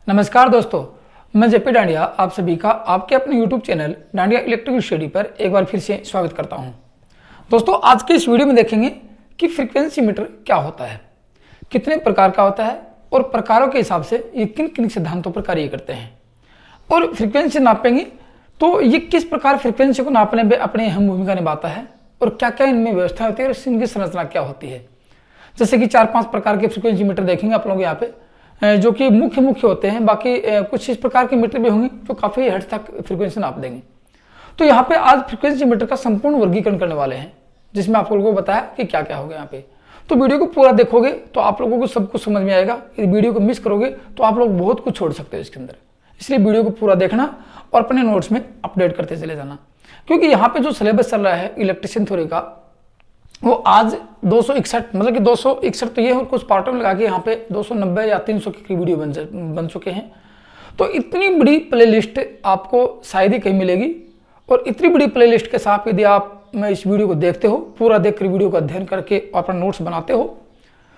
नमस्कार दोस्तों, मैं जेपी डांडिया आप सभी का आपके अपने YouTube channel dandiya electrical study पर एक बार फिर से स्वागत करता हूं। दोस्तों, आज के इस वीडियो में देखेंगे कि फ्रीक्वेंसी मीटर क्या होता है, कितने प्रकार का होता है और प्रकारों के हिसाब से ये किन किन सिद्धांतों पर कार्य करते हैं, और फ्रीक्वेंसी नापेंगे तो ये किस प्रकार फ्रीक्वेंसी को नापने में अपनी अहम भूमिका निभाता है और क्या क्या इनमें व्यवस्था होती है और इनकी संरचना क्या होती है। जैसे कि 4-5 प्रकार के फ्रीक्वेंसी मीटर देखेंगे आप लोग यहाँ पे, जो कि मुख्य होते हैं। बाकी कुछ इस प्रकार के मीटर भी होंगे जो काफ़ी हद तक फ्रीक्वेंसी नाप देंगे। तो यहाँ पे आज फ्रीक्वेंसी मीटर का संपूर्ण वर्गीकरण करने वाले हैं, जिसमें आप लोगों को बताया कि क्या क्या होगा यहाँ पे। तो वीडियो को पूरा देखोगे तो आप लोगों को सब कुछ समझ में आएगा। यदि वीडियो को मिस करोगे तो आप लोग बहुत कुछ छोड़ सकते हो इसके अंदर। इसलिए वीडियो को पूरा देखना और अपने नोट्स में अपडेट करते चले जाना, क्योंकि यहाँ पे जो सिलेबस चल रहा है इलेक्ट्रिशियन थ्योरी का, वो आज 261 मतलब कि 261 तो ये और कुछ पार्टों में लगा के यहाँ पे 290 या 300 की वीडियो बन चुके हैं। तो इतनी बड़ी प्लेलिस्ट आपको शायद ही कहीं मिलेगी, और इतनी बड़ी प्लेलिस्ट के साथ यदि आप मैं इस वीडियो को देखते हो, पूरा देखकर वीडियो का अध्ययन करके और अपना नोट्स बनाते हो,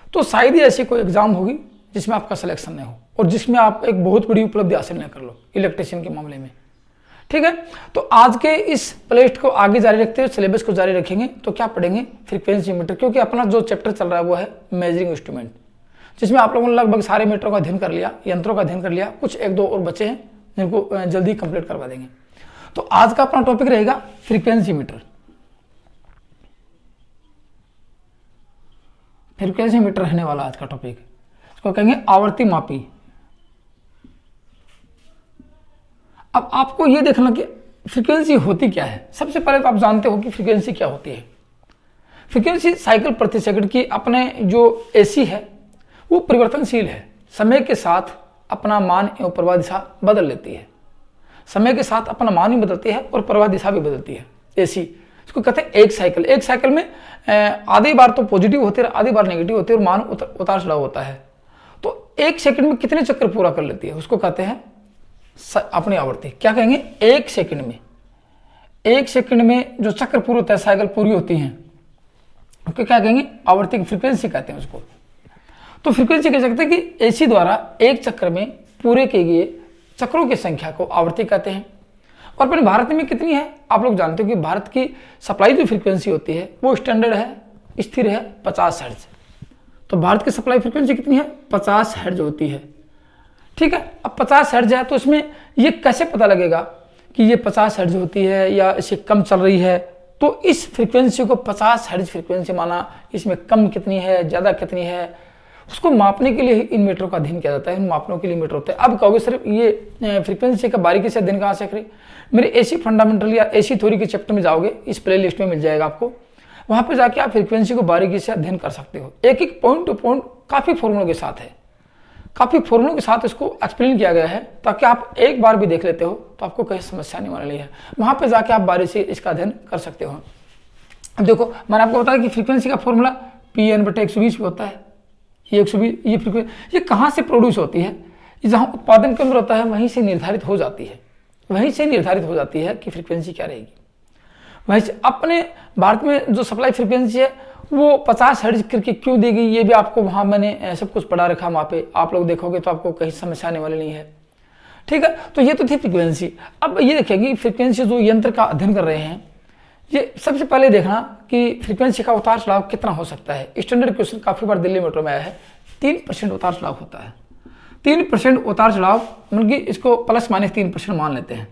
तो शायद ही ऐसी कोई एग्जाम होगी जिसमें आपका सिलेक्शन नहीं हो और जिसमें आप एक बहुत बड़ी उपलब्धि हासिल न कर लो इलेक्ट्रिशियन के मामले में। ठीक है, तो आज के इस प्लेलिस्ट को आगे जारी रखते हुए सिलेबस को जारी रखेंगे। तो क्या पढ़ेंगे? फ्रीक्वेंसी मीटर, क्योंकि अपना जो चैप्टर चल रहा है वो है मेजरिंग इंस्ट्रूमेंट, जिसमें आप लोगों ने लगभग सारे मीटरों का अध्ययन कर लिया, यंत्रों का अध्ययन कर लिया। कुछ 1-2 और बचे हैं जिनको जल्दी कंप्लीट करवा देंगे। तो आज का अपना टॉपिक रहेगा फ्रीक्वेंसी मीटर। फ्रीक्वेंसी मीटर रहने वाला आज का टॉपिक, इसको कहेंगे आवर्ती मापी। अब आपको ये देखना कि फ्रीक्वेंसी होती क्या है। सबसे पहले तो आप जानते हो कि फ्रीक्वेंसी क्या होती है। फ्रीक्वेंसी साइकिल प्रति सेकंड की अपने जो एसी है वो परिवर्तनशील है, समय के साथ अपना मान एवं प्रवाह दिशा बदल लेती है। समय के साथ अपना मान भी बदलती है और प्रवाह दिशा भी बदलती है एसी। इसको कहते हैं एक साइकिल। एक साइकिल में आधी बार तो पॉजिटिव होती है, आधी बार नेगेटिव होती है और मान उतार चढ़ाव होता है। तो एक सेकंड में कितने चक्कर पूरा कर लेती है उसको कहते हैं अपनी आवर्ती। क्या कहेंगे? एक सेकंड में जो चक्र पूरे होता है, साइकिल पूरी होती है, उसको क्या कहेंगे? आवर्ती की फ्रीक्वेंसी कहते हैं उसको। तो फ्रीक्वेंसी कह सकते हैं कि एसी द्वारा एक चक्र में पूरे किए गए चक्रों की संख्या को आवर्ती कहते हैं। और अपने भारत में कितनी है आप लोग जानते हो कि भारत की सप्लाई जो फ्रीक्वेंसी होती है वो स्टैंडर्ड है, स्थिर है 50 हर्ट्ज। तो भारत की सप्लाई फ्रीक्वेंसी कितनी है? 50 हर्ट्ज होती है। ठीक है, अब 50 हर्ट्ज है तो इसमें ये कैसे पता लगेगा कि ये 50 हर्ट्ज होती है या इससे कम चल रही है? तो इस फ्रीक्वेंसी को 50 हर्ट्ज फ्रीक्वेंसी माना, इसमें कम कितनी है, ज़्यादा कितनी है, उसको मापने के लिए इन मीटरों का अध्ययन किया जाता है। इन मापनों के लिए मीटर होते हैं। अब कहोगे सिर्फ ये फ्रीक्वेंसी का बारीकी से अध्ययन कहाँ से करें? मेरे एसी फंडामेंटल या एसी थ्योरी के चैप्टर में जाओगे, इस प्ले लिस्ट में मिल जाएगा आपको। वहाँ पर जाके आप फ्रीक्वेंसी को बारीकी से अध्ययन कर सकते हो। एक एक पॉइंट टू पॉइंट काफ़ी फॉर्मूलों के साथ है, काफ़ी फॉर्मूलों के साथ इसको एक्सप्लेन किया गया है, ताकि आप एक बार भी देख लेते हो तो आपको कहीं समस्या नहीं होने वाली है। वहाँ पे जाके आप बारी से इसका अध्ययन कर सकते हो। अब देखो, मैंने आपको बताया कि फ्रीक्वेंसी का फॉर्मूला Pn/120 भी होता है। ये 120 ये फ्रीक्वेंसी ये कहाँ से प्रोड्यूस होती है? जहाँ उत्पादन केंद्र होता है वहीं से निर्धारित हो जाती है, वहीं से निर्धारित हो जाती है कि फ्रीक्वेंसी क्या रहेगी। वहीं से अपने भारत में जो सप्लाई फ्रीक्वेंसी है वो 50 हर्ट्ज करके क्यों दी गई, ये भी आपको वहाँ मैंने सब कुछ पढ़ा रखा। वहाँ पे आप लोग देखोगे तो आपको कहीं समस्या आने वाली नहीं है। ठीक है, तो ये तो थी फ्रीक्वेंसी। अब ये देखेंगे फ्रीक्वेंसी जो यंत्र का अध्ययन कर रहे हैं, ये सबसे पहले देखना कि फ्रीक्वेंसी का उतार चढ़ाव कितना हो सकता है। स्टैंडर्ड क्वेश्चन काफ़ी बार दिल्ली मेट्रो में आया है। 3% उतार चढ़ाव होता है। 3% उतार चढ़ाव मतलब कि इसको ±3% मान लेते हैं।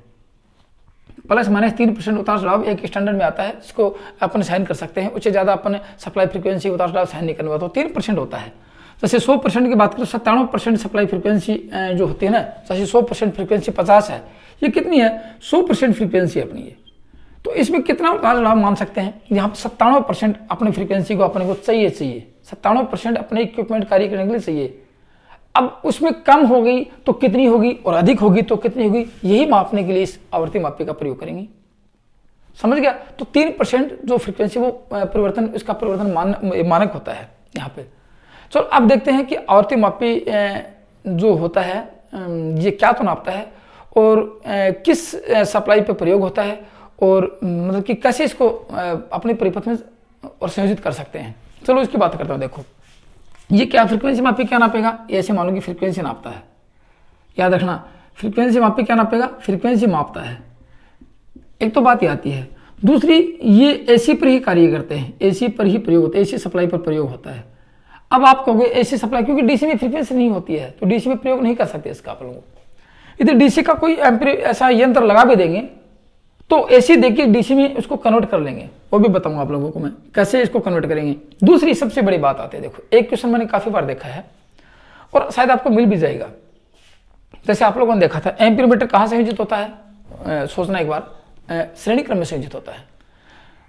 ±3% उतार चढ़ाव एक स्टैंडर्ड में आता है, इसको अपन साइन कर सकते हैं। उससे ज़्यादा अपन सप्लाई फ्रीक्वेंसी उतार चढ़ाव साइन नहीं करने वाला, तो 3% होता है। जैसे 100% की बात करें, 97% सप्लाई फ्रीक्वेंसी जो होती है ना, जैसे 100% फ्रीक्वेंसी 50 है, ये कितनी है? 100% फ्रीक्वेंसी अपनी है। तो इसमें कितना उतार चढ़ाव मान सकते हैं? यहाँ पर 97% अपनी फ्रीक्वेंसी को अपने को चाहिए 97% अपने इक्विपमेंट कार्य करने के लिए चाहिए। अब उसमें कम हो गई तो कितनी होगी और अधिक होगी तो कितनी होगी, यही मापने के लिए इस आवर्ती मापी का प्रयोग करेंगे। समझ गया? तो 3% जो फ्रीक्वेंसी वो परिवर्तन, इसका परिवर्तन मानक होता है यहाँ पे। चलो अब देखते हैं कि आवर्ती मापी जो होता है ये क्या तो नापता है और किस सप्लाई पे प्रयोग होता है, और मतलब कि कैसे इसको अपने परिपथ में और संयोजित कर सकते हैं। चलो इसकी बात करता हूँ। देखो, ये क्या फ्रीक्वेंसी मापी क्या नापेगा? ये ऐसे मानो कि फ्रीक्वेंसी नापता है। याद रखना, फ्रीक्वेंसी मापी क्या नापेगा, फ्रीक्वेंसी मापता है। एक तो बात ये आती है। दूसरी, ये एसी पर ही कार्य करते हैं, एसी पर ही प्रयोग होता है, एसी सप्लाई पर प्रयोग होता है। अब आप कहोगे एसी सप्लाई, क्योंकि डीसी में फ्रीक्वेंसी नहीं होती है तो डीसी में प्रयोग नहीं कर सकते इसका आप लोगों। यदि डीसी का कोई ऐसा यंत्र लगा भी देंगे तो एसी देखिए डीसी में उसको कन्वर्ट कर लेंगे, वो भी बताऊंगा आप लोगों को मैं कैसे इसको कन्वर्ट करेंगे। दूसरी सबसे बड़ी बात आती है, देखो एक क्वेश्चन मैंने काफी बार देखा है और शायद आपको मिल भी जाएगा। जैसे आप लोगों ने देखा था एम्पीयर मीटर कहाँ संयोजित होता है, सोचना एक बार, श्रेणी क्रम में संयोजित होता है।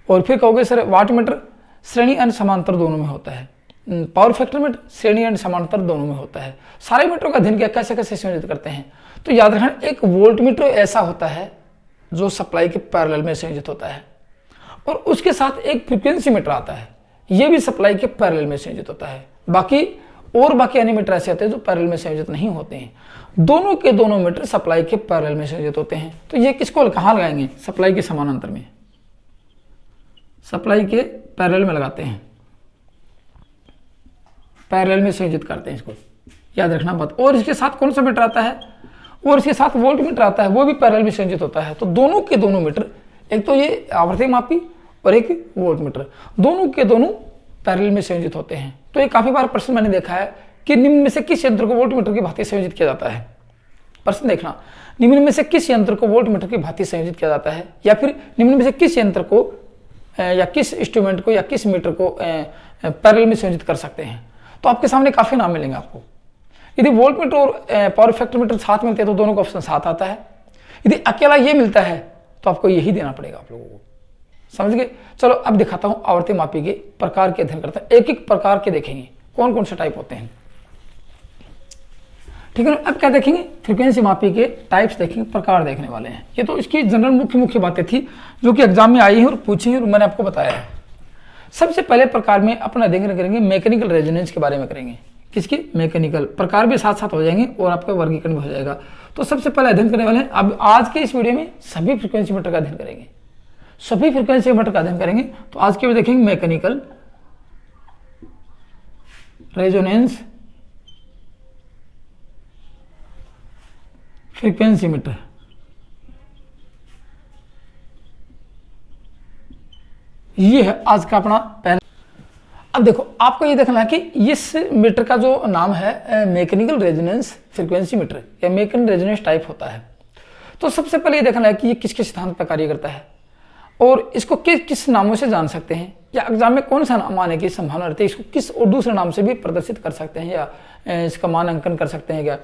और फिर कहोगे सर वाट मीटर श्रेणी एंड समांतर दोनों में होता है, पावर फैक्टर मीटर श्रेणी एंड समांतर दोनों में होता है। सारे मीटरों का अध्ययन किया कैसे कैसे संयोजित करते हैं। तो याद रखना, एक वोल्ट मीटर ऐसा होता है जो सप्लाई के पैरेलल में संयोजित होता है, और उसके साथ एक फ्रीक्वेंसी मीटर आता है, ये भी सप्लाई के पैरेलल में संयोजित होता है। बाकी अन्य मीटर ऐसे होते हैं जो पैरेलल में संयोजित नहीं होते हैं। दोनों के दोनों मीटर सप्लाई के पैरेलल में संयोजित होते हैं। तो ये किसको कहाँ लगाएंगे, सप्लाई के समानांतर में, सप्लाई के पैरेलल में लगाते हैं, पैरेलल में संयोजित करते हैं इसको, याद रखना बात। और इसके साथ कौन सा मीटर आता है, और इसके साथ वोल्ट मीटर आता है, वो भी पैरेलल में संयोजित होता है। तो दोनों के दोनों मीटर, एक तो ये आवर्ती मापी और एक वोल्ट मीटर, दोनों के दोनों पैरेलल में संयोजित होते हैं। तो ये काफी बार प्रश्न मैंने देखा है कि निम्न में से किस यंत्र को वोल्ट मीटर की भांति संयोजित किया जाता है। प्रश्न देखना, निम्न में से किस यंत्र को वोल्ट मीटर की भांति संयोजित किया जाता है, या फिर निम्न में से किस यंत्र को या किस इंस्ट्रूमेंट को या किस मीटर को पैरेलल में संयोजित कर सकते हैं। तो आपके सामने काफी नाम मिलेंगे आपको। यदि वोल्ट मीटर और पावर फैक्टर मीटर साथ मिलते हैं तो दोनों का ऑप्शन साथ आता है। यदि अकेला ये मिलता है तो आपको यही देना पड़ेगा आप लोगों को, समझ गए। चलो अब दिखाता हूं आवर्ती मापी के प्रकार के अध्ययन करता है, एक एक प्रकार के देखेंगे कौन कौन से टाइप होते हैं, ठीक है। अब क्या देखेंगे, फ्रीक्वेंसी मापी के टाइप्स देखेंगे, प्रकार देखने वाले हैं। ये तो इसकी जनरल मुख्य बातें थी जो कि एग्जाम में आई हैं और पूछी हैं और मैंने आपको बताया है। सबसे पहले प्रकार में अपना अध्ययन करेंगे मैकेनिकल रेजोनेंस के बारे में करेंगे। किसकी, मैकेनिकल। प्रकार भी साथ साथ हो जाएंगे और आपका वर्गीकरण भी हो जाएगा। तो सबसे पहले अध्ययन करने वाले हैं, अब आज के इस वीडियो में सभी फ्रीक्वेंसी मीटर का अध्ययन करेंगे, सभी फ्रीक्वेंसी मीटर का अध्ययन करेंगे। तो आज के वीडियो देखेंगे मैकेनिकल रेजोनेंस फ्रीक्वेंसी मीटर। ये है आज का अपना पहला। अब देखो आपको ये देखना है कि इस मीटर का जो नाम है मैकेनिकल रेजोनेंस फ्रीक्वेंसी मीटर या मैकेनिकल रेजोनेंस टाइप होता है। तो सबसे पहले ये देखना है कि ये किसके सिद्धांत पर कार्य करता है और इसको किस नामों से जान सकते हैं, या एग्जाम में कौन सा नाम आने की संभावना रहती है, इसको किस और दूसरे नाम से भी प्रदर्शित कर सकते हैं या इसका मान अंकन कर सकते हैं क्या।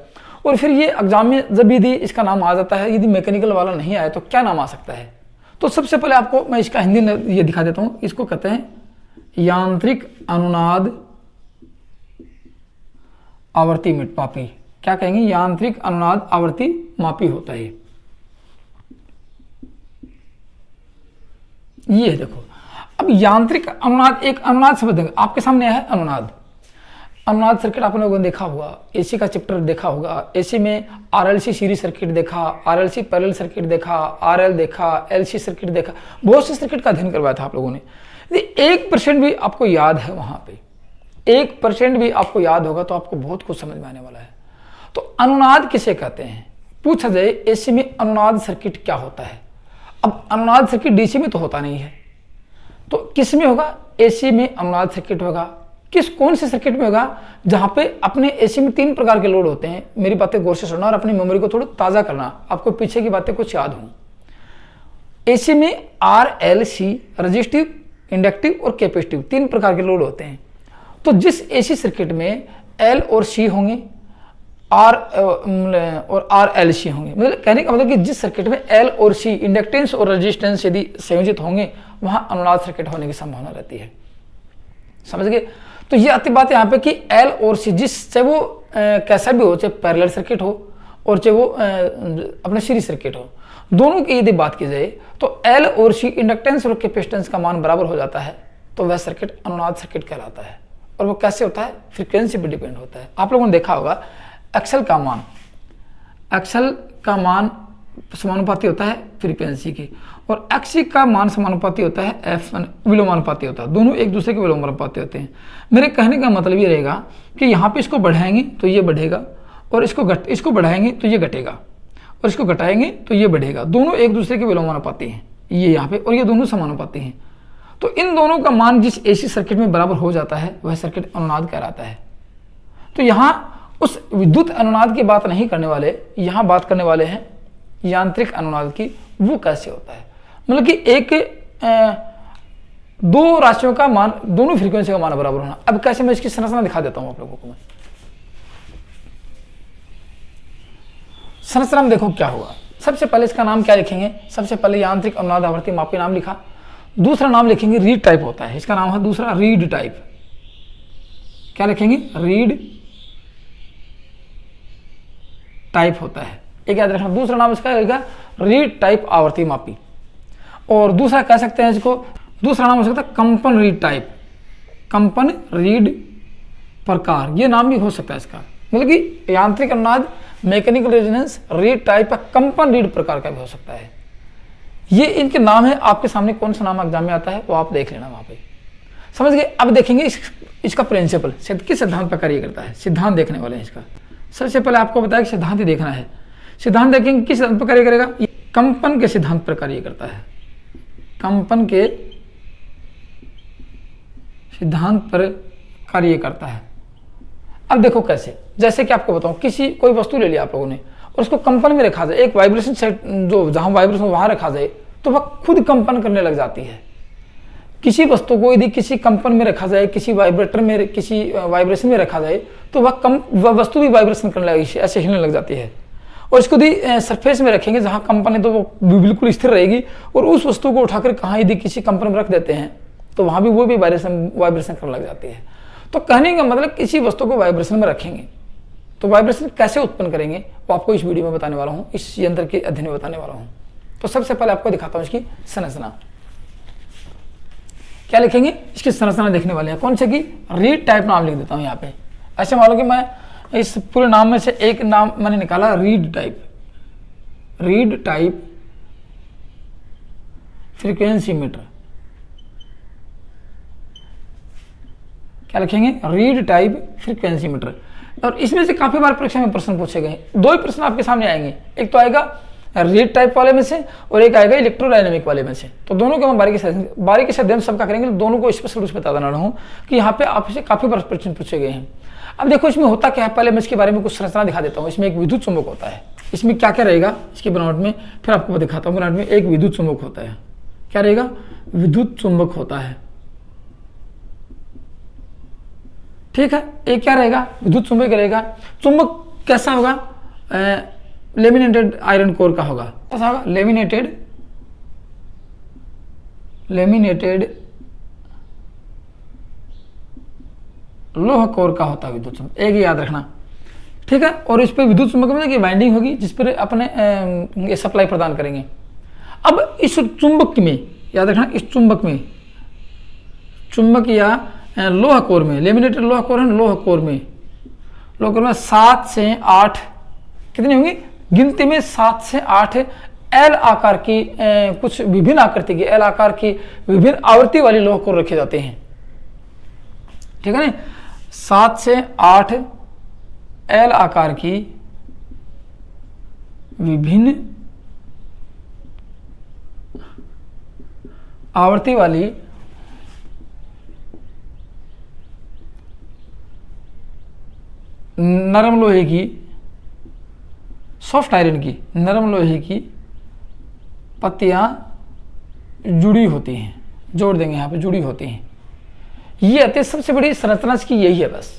और फिर ये एग्जाम में जब यदि इसका नाम आ जाता है, यदि मैकेनिकल वाला नहीं आया तो क्या नाम आ सकता है। तो सबसे पहले आपको मैं इसका हिंदी में ये दिखा देता हूँ। इसको कहते हैं यांत्रिक अनुनाद आवर्ती मापी। क्या कहेंगे, यांत्रिक अनुनाद आवर्ती मापी होता है ये है। देखो अब यांत्रिक अनुनाद, एक अनुनाद शब्द देंगे आपके सामने है अनुनाद। अनुनाद सर्किट आप लोगों ने देखा होगा, एसी का चैप्टर देखा होगा, एसी में आरएलसी सीरीज सर्किट देखा, आरएलसी पैरेलल सर्किट देखा, आरएल देखा, एलसी सर्किट देखा, बहुत से सर्किट का अध्ययन करवाया था आप लोगों ने। 1% भी आपको याद है, वहां पे 1% भी आपको याद होगा तो आपको बहुत कुछ समझ में आने वाला है। तो अनुनाद किसे कहते हैं, पूछा जाए एसी में अनुनाद सर्किट क्या होता है। अब अनुनाद सर्किट डीसी में तो होता नहीं है, तो किस में होगा, एसी में अनुनाद सर्किट होगा। कौन से सर्किट में होगा, जहां पे अपने एसी में 3 प्रकार के लोड होते हैं। मेरी बातें गौर से सुनना और अपनी मेमोरी को थोड़ा ताजा करना, आपको पीछे की बातें कुछ याद हों। एसी में आरएलसी रेजिस्टिव, इंडक्टिव और कैपेसिटिव 3 प्रकार के लोड होते हैं। तो जिस एसी सर्किट में एल और सी होंगे, आर और आर एल सी होंगे, मतलब कहने का मतलब कि जिस सर्किट में एल और सी इंडक्टेंस और रेजिस्टेंस यदि संयोजित होंगे वहां अनुनाद सर्किट होने की संभावना रहती है, समझ गए। तो ये आती बात यहाँ पे कि एल और सी, जिससे वो कैसा भी हो, चाहे पैरेलल सर्किट हो और चाहे वो अपने सीरीज सर्किट हो, दोनों की यदि बात की जाए तो एल और सी इंडक्टेंस और कैपेसिटेंस का मान बराबर हो जाता है तो वह सर्किट अनुनाद सर्किट कहलाता है। और वो कैसे होता है, फ्रीक्वेंसी पर डिपेंड होता है। आप लोगों ने देखा होगा एक्सल का मान समानुपाती होता है फ्रीक्वेंसी की, और एक्सी का मान समानुपाती होता है F1 विलोमानुपाती होता है। दोनों एक दूसरे के विलोमानुपाती होते हैं। मेरे कहने का मतलब ये रहेगा कि यहाँ पे इसको बढ़ाएंगे तो ये बढ़ेगा, और इसको बढ़ाएंगे तो ये घटेगा, और इसको घटाएंगे तो ये बढ़ेगा। दोनों एक दूसरे के विलोमानुपाती हैं, ये यहाँ पे, और ये दोनों समानुपाती हैं। तो इन दोनों का मान जिस एसी सर्किट में बराबर हो जाता है वह सर्किट अनुनाद कहलाता है। तो यहाँ उस विद्युत अनुनाद की बात नहीं करने वाले, यहाँ बात करने वाले हैं यांत्रिक अनुनाद की। वो कैसे होता है, मतलब कि एक दो राशियों का मान, दोनों फ्रीक्वेंसी का मान बराबर होना। अब कैसे, मैं इसकी संरचना दिखा देता हूं आप लोगों को। मैं संरचना में देखो क्या होगा। सबसे पहले इसका नाम क्या लिखेंगे, सबसे पहले यांत्रिक अनुनाद आवर्ती मापी नाम लिखा। दूसरा नाम लिखेंगे रीड टाइप होता है, इसका नाम है दूसरा रीड टाइप। क्या लिखेंगे, रीड टाइप होता है, एक याद रखना। दूसरा नाम इसका रहेगा रीड टाइप आवर्ती मापी। और दूसरा कह सकते हैं इसको, दूसरा नाम हो सकता है कंपन रीड टाइप, कंपन रीड प्रकार, ये नाम भी हो सकता है इसका। मतलब कि यांत्रिक अनुनाद, मैकेनिकल रेजोनेंस, रीड टाइप या कंपन रीड प्रकार का भी हो सकता है। ये इनके नाम है। आपके सामने कौन सा नाम एग्जाम में आता है वो आप देख लेना वहां पे, समझ गए। अब देखेंगे इसका प्रिंसिपल किस सिद्धांत पर कार्य करता है, सिद्धांत देखने वाले हैं इसका। सबसे पहले आपको बताया कि सिद्धांत ही देखना है। सिद्धांत देखेंगे किस सिद्धांत पर कार्य करेगा, ये कंपन के सिद्धांत पर कार्य करता है, कंपन के सिद्धांत पर कार्य करता है। अब देखो कैसे, जैसे कि आपको बताऊं, कोई वस्तु ले लिया आप लोगों ने और उसको कंपन में रखा जाए, एक वाइब्रेशन सेट जो जहां वाइब्रेशन वहां रखा जाए तो वह खुद कंपन करने लग जाती है। किसी वस्तु को यदि किसी कंपन में रखा जाए, किसी वाइब्रेटर में, किसी वाइब्रेशन में रखा जाए तो वह वस्तु भी वाइब्रेशन करने लगेगी, ऐसे हिलने लग जाती है। और इसको यदि सरफेस में रखेंगे जहां कंपन है तो वो बिल्कुल स्थिर रहेगी, और उस वस्तु को उठाकर कहाँ यदि किसी कंपन में रख देते हैं तो वहां भी वो भी वाइब्रेशन करने लग जाती है। तो कहने का मतलब किसी वस्तु को वाइब्रेशन में रखेंगे तो वाइब्रेशन कैसे उत्पन्न करेंगे वो आपको इस वीडियो में बताने वाला हूं, इस यंत्र के अध्ययन में बताने वाला हूं। तो सबसे पहले आपको दिखाता हूं इसकी संरचना। क्या लिखेंगे, इसकी संरचना देखने वाले हैं। कौन से की, रीड टाइप नाम लिख देता हूं यहाँ पे। ऐसे मान लो कि मैं इस पूरे नाम में से एक नाम मैंने निकाला, read type. Read type frequency meter. क्या लिखेंगे, रीड टाइप फ्रीक्वेंसी मीटर। और इसमें से काफी बार परीक्षा में प्रश्न पूछे गए। दो ही प्रश्न आपके सामने आएंगे, एक तो आएगा रीड टाइप वाले में से और एक आएगा इलेक्ट्रोडायनेमिक वाले में से। तो दोनों को हम बारीकी से अध्ययन सबका करेंगे। दोनों को स्पष्ट रूप से बता देना हूं कि यहाँ पे आपसे काफी बार प्रश्न पूछे गए हैं। अब देखो इसमें होता क्या है, पहले मैं इसके बारे में कुछ संरचना दिखा देता हूँ। इसमें एक विद्युत चुंबक होता है, इसमें क्या क्या रहेगा इसकी बनावट में फिर आपको दिखाता हूँ। बनावट में एक विद्युत चुंबक होता है, क्या रहेगा, विद्युत चुंबक होता है, ठीक है। एक क्या रहेगा, विद्युत चुंबक रहेगा। चुंबक कैसा होगा, लेमिनेटेड आयरन कोर का होगा। कैसा होगा, लेमिनेटेड लोह कोर का होता है विद्युत चुंबक, एक ही याद रखना, ठीक है। और इस पर विद्युत चुंबक में की वाइंडिंग होगी जिस पर अपने सप्लाई प्रदान करेंगे। अब इस चुंबक में याद रखना, इस चुंबक में, चुंबक या लोह कोर में, लेमिनेटेड लोह कोर है, लोह कोर में 7 से 8 कितनी होंगी, गिनती में 7 से 8 एल आकार की कुछ विभिन्न आकृति की, एल आकार की विभिन्न आवृत्ति वाली लोह कोर रखे जाते हैं, ठीक है ना। 7 से 8 एल आकार की विभिन्न आवृत्ति वाली नरम लोहे की, सॉफ्ट आयरन की, नरम लोहे की पत्तियां जुड़ी होती हैं, जोड़ देंगे यहाँ पे, जुड़ी होती हैं। ये आती है सबसे बड़ी संरचना इसकी, यही है बस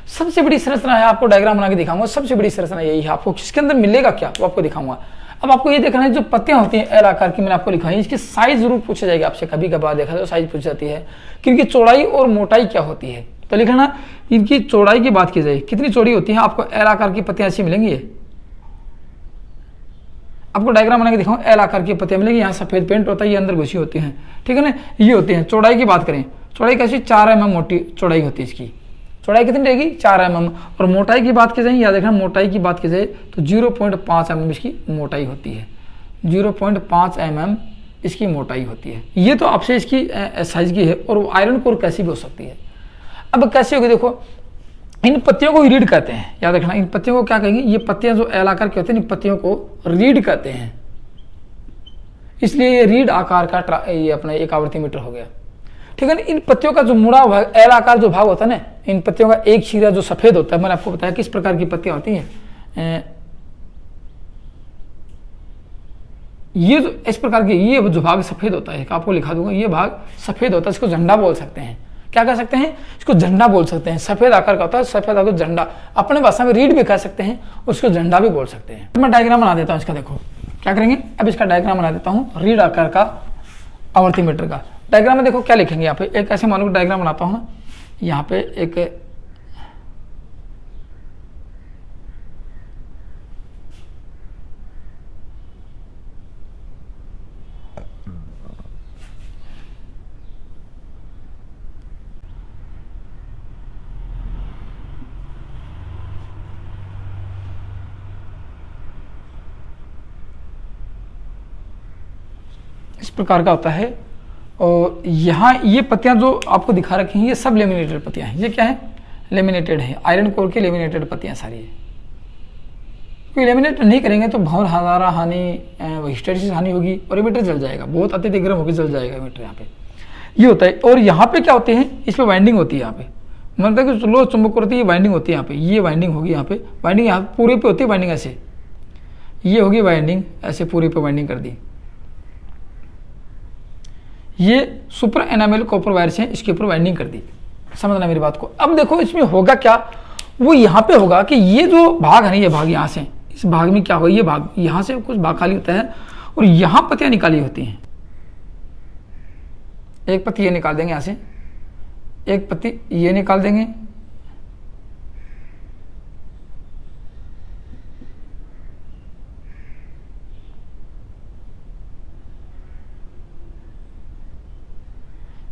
सबसे बड़ी संरचना है। आपको डायग्राम बना के दिखाऊंगा, सबसे बड़ी संरचना यही है। आपको किसके अंदर मिलेगा क्या वो आपको दिखाऊंगा। अब आपको ये देखना है जो पत्तियां होती हैं एल आकार की, मैंने आपको लिखा है, इसकी साइज जरूर पूछा जाएगा आपसे, कभी कभार देखा जाए साइज पूछ जाती है कि इनकी चौड़ाई और मोटाई क्या होती है। तो लिखना, इनकी चौड़ाई की बात की जाए, कितनी चौड़ी होती है, आपको एल आकार की पत्तियां ऐसी मिलेंगी। आपको डायग्राम बना के दिखाऊं, एल आकार की पत्तियां मिलेंगी, यहाँ सफेद पेंट होता है, ये अंदर घुसी होती हैं, ठीक है ना। ये होती हैं। चौड़ाई की बात करें, चौड़ाई कैसी, 4 mm मोटी चौड़ाई होती है इसकी। चौड़ाई कितनी रहेगी, 4 mm। और मोटाई की बात की जाए, याद रखना, मोटाई की बात की जाए तो 0.5 mm इसकी मोटाई होती है, 0.5 mm इसकी मोटाई होती है। ये तो आपसे इसकी साइज की है। और आयरन कोर कैसी भी हो सकती है। अब कैसी होगी देखो, इन पत्तियों को रीड कहते हैं, याद रखना। इन पत्तियों को क्या कहेंगे, ये पत्तियां जो एल आकार की होती हैं, इन पत्तियों को रीड कहते हैं। इसलिए ये रीड आकार का ये अपना एक आवर्ती मीटर हो गया, ठीक है ना। इन पत्तियों का जो मुड़ा भाग, एल आकार जो भाग होता है ना, इन पत्तियों का एक चीरा जो सफेद होता है, मैंने आपको बताया किस प्रकार की पत्तियां होती हैं। ये जो इस प्रकार की, ये जो भाग सफेद होता है, आपको लिखा दूंगा, ये भाग सफेद होता है, इसको झंडा बोल सकते हैं। क्या कह सकते हैं, इसको झंडा बोल सकते हैं। सफेद आकार का होता है, सफेद आकार झंडा, अपने भाषा में रीड भी कह सकते हैं, उसको झंडा भी बोल सकते हैं। मैं डायग्राम बना देता हूँ इसका, देखो क्या करेंगे। अब इसका डायग्राम बना देता हूँ, रीड आकार का आवर्ती मीटर का डायग्राम में। देखो क्या लिखेंगे यहाँ पे, एक ऐसे मानो डायग्राम बनाता हूँ, यहाँ पे एक इस प्रकार का होता है। और यहाँ ये पत्तियाँ जो आपको दिखा रखी हैं, ये सब लेमिनेटेड पत्तियाँ हैं। ये क्या है, लेमिनेटेड है, आयरन कोर की लेमिनेटेड पत्तियाँ सारी है। क्योंकि लेमिनेट नहीं करेंगे तो भंवर हजारा हानि, हिस्टेरिसिस हानि होगी और ये मीटर जल जाएगा, बहुत अत्यधिक गर्म होकर जल जाएगा मीटर। यहाँ पे ये होता है। और यहाँ पे क्या होते हैं, इस पर वाइंडिंग होती है। यहाँ पे मतलब कि लो चुंबक होती है, वाइंडिंग होती है यहाँ पे, ये वाइंडिंग होगी यहाँ पे, वाइंडिंग यहाँ पूरे पे होती है वाइंडिंग ऐसे, ये होगी वाइंडिंग ऐसे पूरे पे वाइंडिंग कर दी। ये सुपर एनामेल कॉपर वायर से इसके ऊपर वाइंडिंग कर दी, समझना मेरी बात को। अब देखो इसमें होगा क्या, वो यहाँ पे होगा कि ये जो भाग है ना, ये भाग यहाँ से, इस भाग में क्या होगा, ये भाग यहाँ से कुछ भाग खाली होता है और यहाँ पत्तियाँ निकाली होती हैं। एक पत्ती ये निकाल देंगे यहाँ से, एक पत्ती ये निकाल देंगे,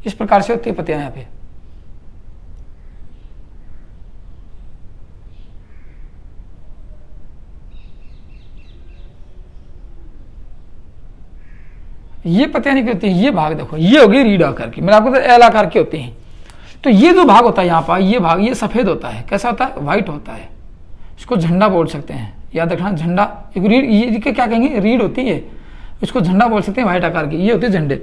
इस प्रकार से होती है पत्तियां यहाँ पे। ये पत्तियां नहीं होती, ये भाग देखो, ये होगी रीड आकार की, मैंने आपको बताया एल आकार की होती हैं। तो ये जो भाग होता है यहाँ पर, ये भाग ये सफेद होता है, कैसा होता है, व्हाइट होता है। इसको झंडा बोल सकते हैं, याद रखना झंडा। एक रीड, ये क्या कहेंगे, रीड होती है, इसको झंडा बोल सकते हैं, व्हाइट आकार की, ये होती है झंडे।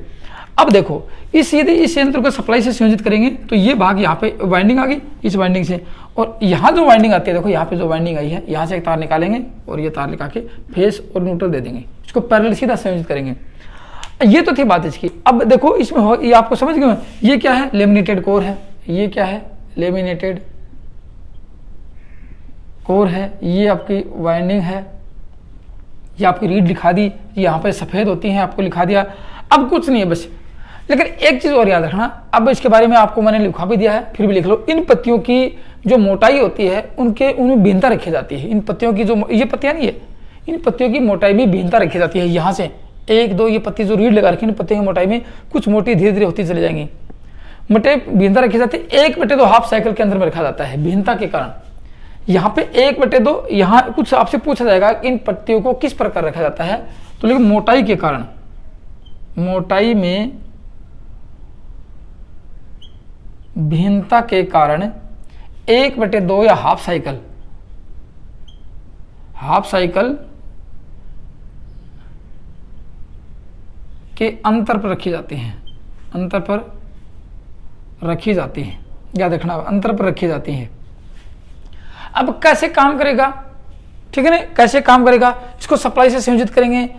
अब देखो यदि इस यंत्र को सप्लाई से संयोजित करेंगे तो ये भाग यहाँ पे वाइंडिंग आ गई इस वाइंडिंग से, और यहाँ जो वाइंडिंग आती है, देखो यहाँ पे जो वाइंडिंग आई है, यहाँ से एक तार निकालेंगे और ये तार निकाल के फेस और न्यूट्रल दे देंगे, इसको पैरेलल सीधा संयोजित करेंगे। ये तो थी बात इसकी। अब देखो इसमें हो, ये आपको समझ गए, ये क्या है, लेमिनेटेड कोर है, ये क्या है, लेमिनेटेड कोर है, ये आपकी वाइंडिंग है, ये आपकी रीड लिखा दी, यहाँ पे सफ़ेद होती हैं आपको लिखा दिया। अब कुछ नहीं है बस, लेकिन एक चीज़ और याद रखना, अब इसके बारे में आपको मैंने लिखा भी दिया है, फिर भी लिख लो। इन पत्तियों की जो मोटाई होती है उनमें भिन्नता रखी जाती है। इन पत्तियों की जो ये पत्तियाँ नहीं है, इन पत्तियों की मोटाई में भिन्नता रखी जाती है। यहाँ से एक दो ये पत्ती जो रीड लगा रखी है, इन पत्तियों की मोटाई में कुछ मोटी धीरे धीरे होती चली जाएंगी, मोटे भिन्नता रखी जाती है। 1/2 हाफ साइकिल के अंदर में रखा जाता है भिन्नता के कारण। यहाँ पे 1/2, यहाँ कुछ आपसे पूछा जाएगा इन पत्तियों को किस प्रकार रखा जाता है, तो लेकिन मोटाई के कारण, मोटाई में भिन्नता के कारण 1/2 या हाफ साइकिल के अंतर पर रखी जाती हैं, अंतर पर रखी जाती हैं, याद रखना, अंतर पर रखी जाती हैं। अब कैसे काम करेगा, ठीक है ना, कैसे काम करेगा, इसको सप्लाई से संयोजित करेंगे।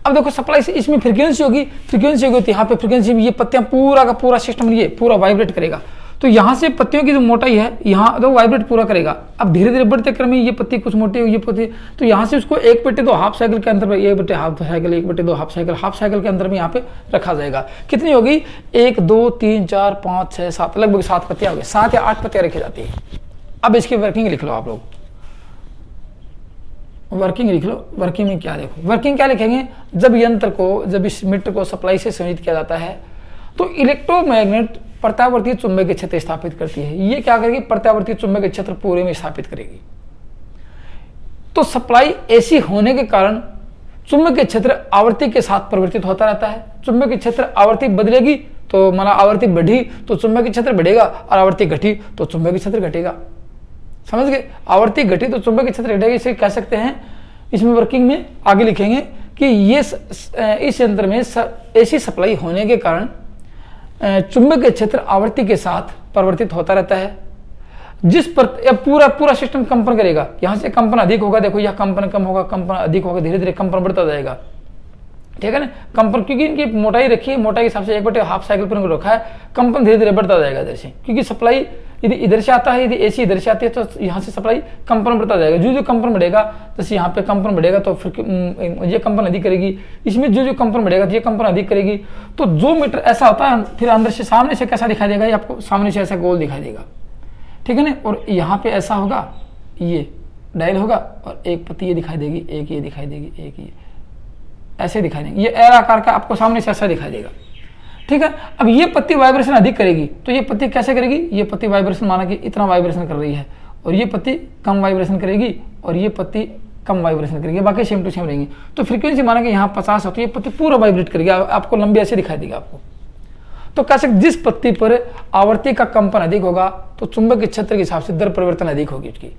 अब देखो सप्लाई से इसमें फ्रीक्वेंसी होगी होती है, यहाँ पे फ्रीक्वेंसी में ये पत्तियां पूरा का पूरा सिस्टम ये पूरा वाइब्रेट करेगा। तो यहाँ से पत्तियों की जो मोटाई है, यहाँ तो वाइब्रेट पूरा करेगा। अब धीरे धीरे बढ़ते क्रम में ये पत्ती कुछ मोटी होगी, ये पत्ती, तो यहाँ से उसको 1/2 हाफ साइकिल के अंदर में, 1/2 हाफ साइकिल, 1/2 हाफ साइकिल के अंदर में यहाँ पे रखा जाएगा। कितनी होगी, 1 2 3 4 5 6 7, लगभग 7 पत्तियां होगी, 7 या 8 पत्तियां रखी जाती है। अब इसकी वर्किंग लिख लो आप लोग, वर्किंग लिख लो। वर्किंग में क्या देखो, वर्किंग क्या लिखेंगे, जब यंत्र को, जब इस मीटर को सप्लाई से संयोजित किया जाता है तो इलेक्ट्रोमैग्नेट प्रत्यावर्ती चुंबकीय क्षेत्र स्थापित करती है। ये क्या करेगी, प्रत्यावर्ती चुंबकीय क्षेत्र पूरे में स्थापित करेगी। तो सप्लाई ऐसी होने के कारण चुंबकीय क्षेत्र आवर्ती के साथ परिवर्तित होता रहता है। चुंबकीय क्षेत्र आवर्ती बदलेगी तो माना आवर्ती बढ़ी तो चुंबकीय क्षेत्र बढ़ेगा, और आवर्ती घटी तो चुंबकीय क्षेत्र घटेगा। समझ गए। आवर्ती घटी तो चुंबकीय क्षेत्र घटेगा, इसे कह सकते हैं, इसमें वर्किंग में आगे लिखेंगे कि ये इस यंत्र में एसी सप्लाई होने के कारण चुंबकीय क्षेत्र आवर्ती के साथ परिवर्तित होता रहता है, जिस पर पूरा सिस्टम कंपन करेगा। यहां से कंपन अधिक होगा, देखो यह कंपन कम होगा, कंपन अधिक होगा, धीरे धीरे कंपन बढ़ता जाएगा, ठीक है ना। कंपन क्योंकि इनकी मोटाई रखी है, मोटाई के हिसाब से 1/2 साइकिल पर रखा है, कंपन धीरे धीरे बढ़ता जाएगा जैसे, क्योंकि सप्लाई यदि इधर से आता है, यदि एसी इधर से आती है तो यहाँ से सप्लाई कंपन बढ़ता जाएगा। जो कंपन बढ़ेगा, जैसे यहाँ पे कंपन बढ़ेगा तो फिर ये कंपन अधिक करेगी, इसमें जो कंपन बढ़ेगा तो ये कंपन अधिक करेगी। तो जो मीटर ऐसा होता है, फिर अंदर से सामने से कैसा दिखाई देगा, ये आपको सामने से ऐसा गोल दिखाई देगा, ठीक है ना। और यहाँ पे ऐसा होगा, ये डायल होगा और एक पत्ती ये दिखाई देगी, एक ये दिखाई देगी, एक ये ऐसे दिखाई देंगे, ये एयर आकार का आपको सामने से ऐसा दिखाई देगा, ठीक है। अब ये पत्ती वाइब्रेशन अधिक करेगी, तो ये पत्ती कैसे करेगी, ये पत्ती वाइब्रेशन माना कि इतना वाइब्रेशन कर रही है, और ये पत्ती कम वाइब्रेशन करेगी, और ये पत्ती कम वाइब्रेशन करेगी, बाकी सेम टू सेम रहेंगी। तो फ्रीक्वेंसी माना कि यहाँ 50 हो तो ये पत्ती पूरा वाइब्रेट करेगी, आपको लंबी ऐसे दिखाई देगी आपको। तो कैसे, जिस पत्ती पर आवर्ती का कंपन अधिक होगा तो चुंबकीय क्षेत्र के हिसाब से दर परिवर्तन अधिक होगी उसकी।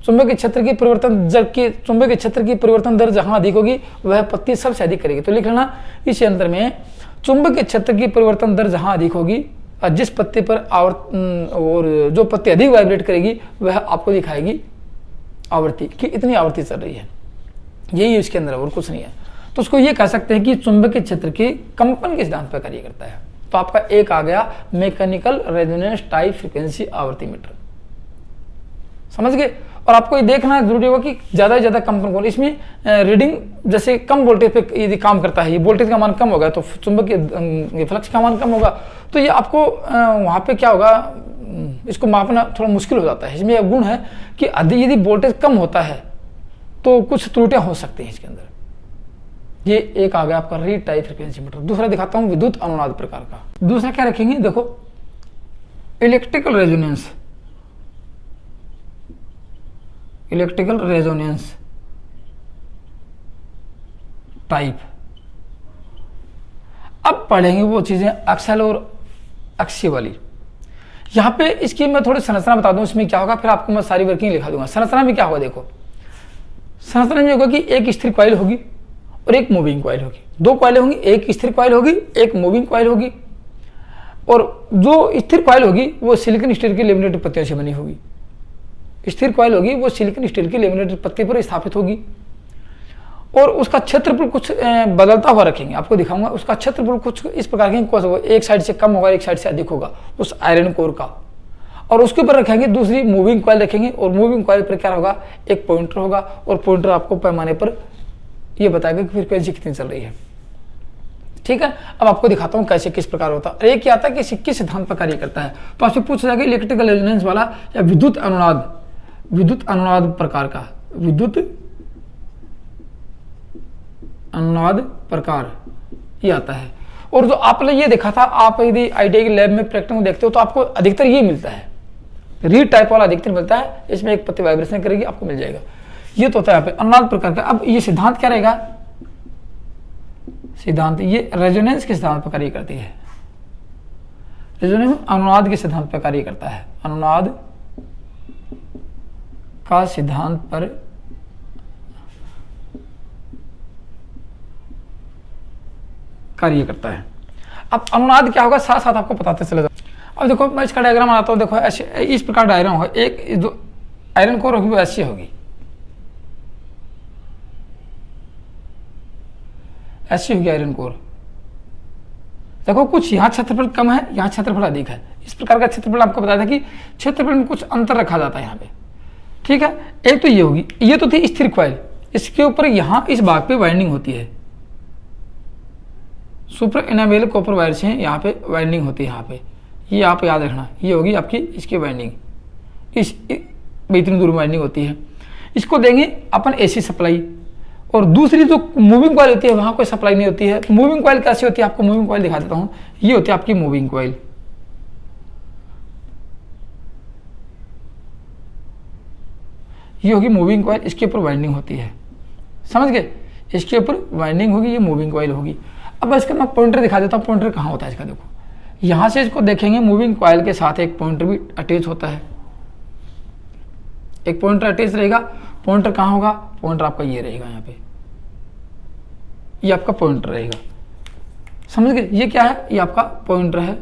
चुंबकीय क्षेत्र की परिवर्तन दर जहां अधिक होगी वह पत्ती सबसे अधिक करेगी। तो लिख लेना, इस यंत्र में चुंबकीय क्षेत्र की परिवर्तन दर जहां अधिक होगी और जिस पत्ती पर और जो पत्ती अधिक वाइब्रेट करेगी वह आपको दिखाएगी आवर्ती कि इतनी आवर्ती चल रही है, यही इसके अंदर और कुछ नहीं है। तो उसको ये कह सकते हैं कि चुंबकीय क्षेत्र की कंपन के सिद्धांत पर कार्य करता है। तो आपका एक आ गया मैकेनिकल रेजोनेंस टाइप फ्रीक्वेंसी आवर्ती मीटर, समझ गए। और आपको ये देखना जरूरी होगा कि ज्यादा से ज्यादा कंपन कौन, इसमें रीडिंग जैसे कम वोल्टेज पे यदि काम करता है, ये वोल्टेज का मान कम होगा तो चुंबकीय फ्लक्स का मान कम होगा, तो ये आपको वहां पे क्या होगा, इसको मापना थोड़ा मुश्किल हो जाता है। इसमें यह गुण है कि यदि वोल्टेज कम होता है तो कुछ त्रुटियां हो सकती हैं इसके अंदर। ये एक आ गया आपका रीड टाइप फ्रीक्वेंसी मीटर। दूसरा दिखाता हूं विद्युत अनुनाद प्रकार का। दूसरा क्या रखेंगे, देखो इलेक्ट्रिकल रेजोनेंस टाइप। अब पढ़ेंगे वो चीजें अक्सल और अक्षीय वाली। यहां पे इसकी मैं थोड़ी संरचना बता दूं, इसमें क्या होगा, फिर आपको मैं सारी वर्किंग लिखा दूंगा। संरचना में क्या होगा, देखो संरचना में होगा कि एक स्थिर कॉइल होगी और एक मूविंग कॉइल होगी। दो कॉइलें होंगी, एक स्थिर कॉइल होगी, एक मूविंग कॉइल होगी। और जो स्थिर कॉइल होगी वो सिलिकॉन स्टील की लेमिनेटेड पत्तियों से बनी होगी। स्थिर कॉइल होगी वो सिलिकॉन स्टील की लेमिनेटेड पत्ती पर स्थापित होगी और उसका क्षेत्रफल कुछ बदलता हुआ रखेंगे, आपको दिखाऊंगा। उसका क्षेत्रफल कुछ इस प्रकार के, एक साइड से कम होगा, एक साइड से अधिक होगा उस आयरन कोर का। और उसके ऊपर रखेंगे दूसरी मूविंग कॉइल रखेंगे, और मूविंग कॉइल पर क्या होगा, एक पॉइंटर होगा, और पॉइंटर आपको पैमाने पर यह बताएगा कि फ्रीक्वेंसी कितनी चल रही है, ठीक है। अब आपको दिखाता हूं कैसे, किस प्रकार होता है। एक क्या आता है कि किस सिद्धांत पर कार्य करता है, तो आपसे पूछा जाएगा इलेक्ट्रिकल रेजोनेंस वाला या विद्युत अनुनाद प्रकार का, विद्युत अनुनाद प्रकार ये आता है। और जो आपने ये देखा था, आप यदि आईटीआई की लैब में प्रैक्टिकल में देखते हो तो आपको अधिकतर ये मिलता है, रीड टाइप वाला अधिकतर मिलता है। इसमें एक पत्ती वाइब्रेशन करेगी, आपको मिल जाएगा। ये तो होता है यहाँ पे अनुनाद प्रकार का। अब ये सिद्धांत क्या रहेगा, सिद्धांत ये रेजोनेंस के सिद्धांत पर कार्य करती है। रेजोनेंस अनुनाद के सिद्धांत पर कार्य करता है, अनुनाद का सिद्धांत पर कार्य करता है। अब अनुनाद क्या होगा साथ साथ आपको बताते चले जाओ। अब देखो मैं इसका डायग्राम बनाता हूं, देखो ऐसे इस प्रकार डायग्राम होगा। एक जो आयरन कोर होगी वो ऐसी होगी, ऐसी होगी आयरन कोर। देखो कुछ यहाँ क्षेत्रफल कम है, यहाँ क्षेत्रफल अधिक है। इस प्रकार का क्षेत्रफल आपको बताया था कि क्षेत्रफल में कुछ अंतर रखा जाता है यहाँ पे, ठीक है। एक तो ये होगी, ये तो थी स्थिर कॉइल, इसके ऊपर यहाँ इस भाग पे वाइंडिंग होती है, सुपर इनामेल कॉपर वायर से यहाँ पे वाइंडिंग होती है। यहाँ पे ये आप याद रखना, ये होगी आपकी इसकी वाइंडिंग, इस इतनी दूर वाइंडिंग होती है। इसको देंगे अपन एसी सप्लाई, और दूसरी जो मूविंग कॉइल होती है वहां कोई सप्लाई नहीं होती है। मूविंग कॉइल कैसी होती है, आपको मूविंग कॉइल दिखा देता हूं। ये होती है आपकी मूविंग कॉइल, ये होगी मूविंग कॉइल, इसके ऊपर वाइंडिंग होती है, समझ गए। इसके ऊपर वाइंडिंग होगी, ये मूविंग कॉइल होगी। अब इसका मैं पॉइंटर दिखा देता हूँ, पॉइंटर कहाँ होता है इसका। देखो यहाँ से इसको देखेंगे, मूविंग कॉइल के साथ एक पॉइंटर भी अटैच होता है, एक पॉइंटर अटैच रहेगा। पॉइंटर कहाँ होगा? पॉइंटर आपका ये रहेगा यहाँ पे, ये आपका पॉइंटर रहेगा। समझ गए? ये क्या है? ये आपका पॉइंटर है।